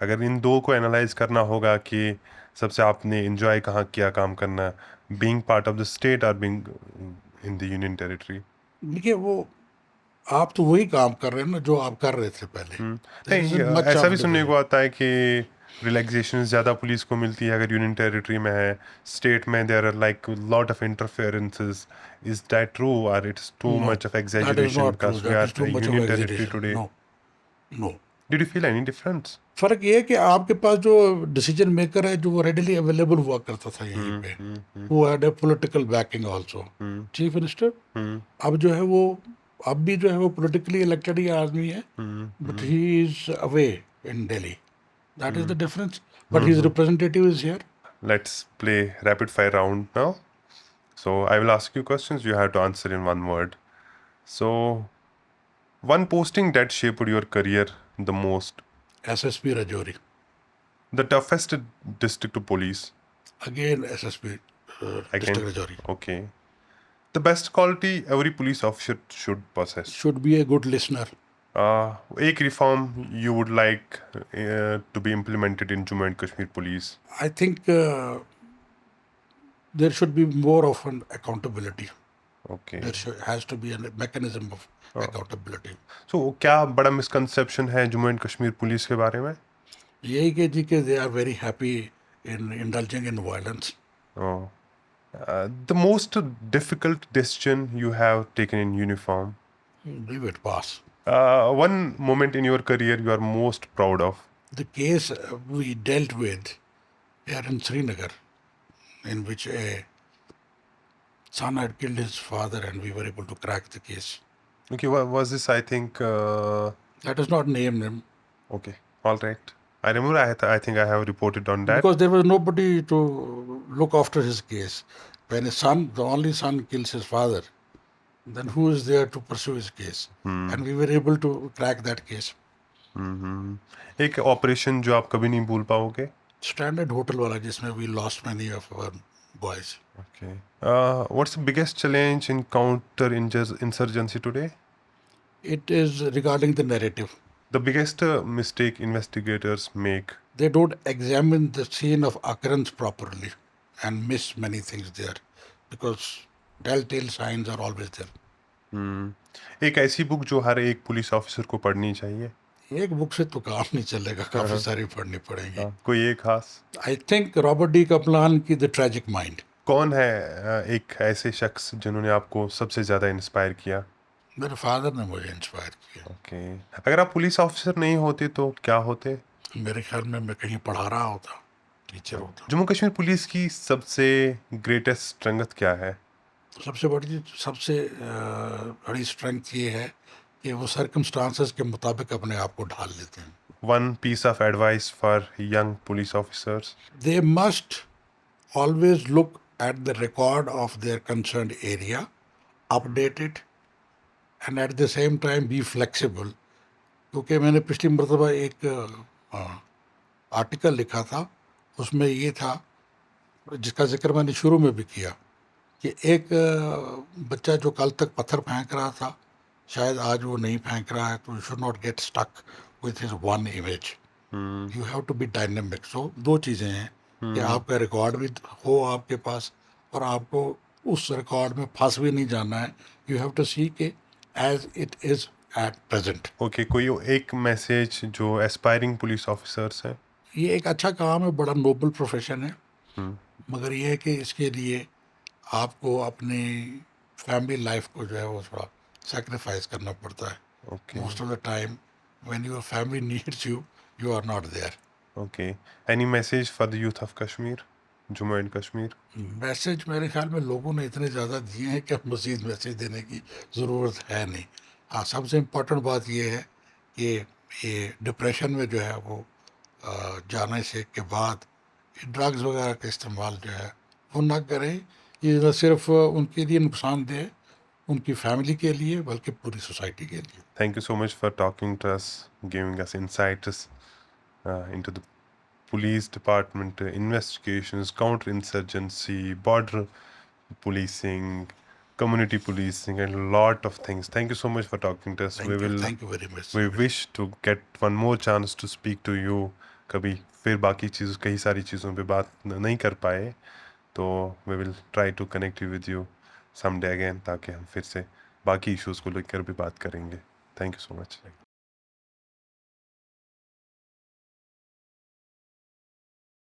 अगर इन दो को एनालाइज करना होगा कि सबसे आपने एंजॉय कहाँ किया काम करना, being part of the state और being in the union territory? देखिए, वो आप तो वही काम कर रहे हैं ना जो आप कर रहे थे पहले। There नहीं isn't much ऐसा of भी सुनने difference. को आता है कि रिलैक्सेशन ज़्यादा पुलिस को मिलती है अगर यूनियन टेरिटरी में है, स्टेट में there are like lot of interferences. Is that true और it's too No, much of that is exaggeration not true. Because we That is are too much of union territory exaggeration. Today? No, no. Did you feel any difference? फर्क ये है कि आपके पास जो decision maker है जो वो readily available हुआ करता था यहीं पे, वो had a political banking also. Chief minister अब जो है वो अब भी जो है वो पॉलिटिकली इलेक्टेड ही आदमी है, but he is away in Delhi. That is the difference, but his representative is here. Let's play rapid fire round now. So I will ask you questions. You have to answer in one word. So, one posting that shaped your career the most. SSP Rajouri. The toughest district police. Again SSP Again. District Rajouri. Okay. The best quality every police officer should possess. Should be a good listener. एक reform you would like to be implemented in Jammu and Kashmir Police. I think there should be more of an accountability. Okay. There has to be a mechanism of accountability. So क्या बड़ा misconception है Jammu and Kashmir police के बारे में? यही कि जी के they are very happy in indulging in violence. Oh. The most difficult decision you have taken in uniform. Leave it pass. One moment in your career you are most proud of. The case we dealt with here in Srinagar, in which a son had killed his father and we were able to crack the case. Okay, what was this? I think. That is not named him Okay, all right. I remember. I think I have reported on that. because there was nobody to look after his case. When a son, the only son, kills his father, then who is there to pursue his case? And we were able to crack that case. एक operation जो आप कभी नहीं भूल पाओगे. Standard hotel wala जिसमें we lost many of our boys. Okay. What's the biggest challenge in counter insurgency today? It is regarding the narrative. The biggest mistake investigators make. They don't examine the scene of occurrence properly and miss many things there because telltale signs are always there. एक ऐसी book जो हर एक police officer को पढ़नी चाहिए. एक book से तो काम नहीं चलेगा, काफी सारी पढ़नी पड़ेगी. कोई एक खास. I think Robert D Kaplan की द ट्रेजिक माइंड. कौन है एक ऐसे शख्स जिन्होंने आपको सबसे ज़्यादा इंस्पायर किया? मेरे फादर ने मुझे इंस्पायर किया. ओके. अगर आप पुलिस ऑफिसर नहीं होते तो क्या होते? मेरे ख्याल में मैं कहीं पढ़ा रहा होता, टीचर होता. जम्मू कश्मीर पुलिस की सबसे ग्रेटेस्ट स्ट्रेंथ क्या है? सबसे बड़ी स्ट्रेंथ ये है कि वो सर्कमस्टांसेस के मुताबिक अपने आप को ढाल लेते हैं. One piece of advice for young police officers. They must always look at the record of their concerned area, update it, and at the same time be flexible. क्योंकि मैंने पिछली मरतबा एक आर्टिकल लिखा था, उसमें ये था जिसका जिक्र मैंने शुरू में भी किया कि एक बच्चा जो कल तक पत्थर फेंक रहा था शायद आज वो नहीं फेंक रहा है, तो you should not get stuck with his one image. You have to be dynamic. So दो चीज़ें हैं कि आपका रिकॉर्ड भी हो आपके पास और आपको उस रिकॉर्ड में फंस भी नहीं जाना है. यू हैव टू सी के as it is at present. Okay. कोई एक मैसेज जो एस्पायरिंग पुलिस ऑफिसर्स हैं? ये एक अच्छा काम है, बड़ा नोबल प्रोफेशन है, मगर ये है कि इसके लिए आपको अपनी फैमिली लाइफ को जो है वो थोड़ा सेक्रीफाइस करना पड़ता है. Okay. Most of the time when your family needs you, you are not there. Okay. Any message for the youth of Kashmir, Jammu and Kashmir? Message मेरे ख्याल में लोगों ने इतने ज़्यादा दिए हैं कि अब मज़ीद मैसेज देने की ज़रूरत है नहीं. हाँ, सबसे इम्पोर्टेंट बात ये है कि ये डिप्रेशन में जो है वो जाने से के बाद ड्रग्स वगैरह का इस्तेमाल जो है वो ना करें. ये न सिर्फ उनके लिए नुकसानदेह है, उनकी फैमिली के लिए, बल्कि पूरी सोसाइटी के लिए. Thank you so much for talking to us, giving us insights into the police department, investigations, counterinsurgency, border policing, community policing, and a lot of things. Thank you so much for talking to us. Thank you very much. We wish to get one more chance to speak to you. कभी फिर बाकी चीज़ कई सारी चीज़ों पे बात नहीं कर पाए तो we will try to connect you with you someday again ताकि हम फिर से बाकी इश्यूज़ को लेकर भी बात करेंगे. Thank you so much.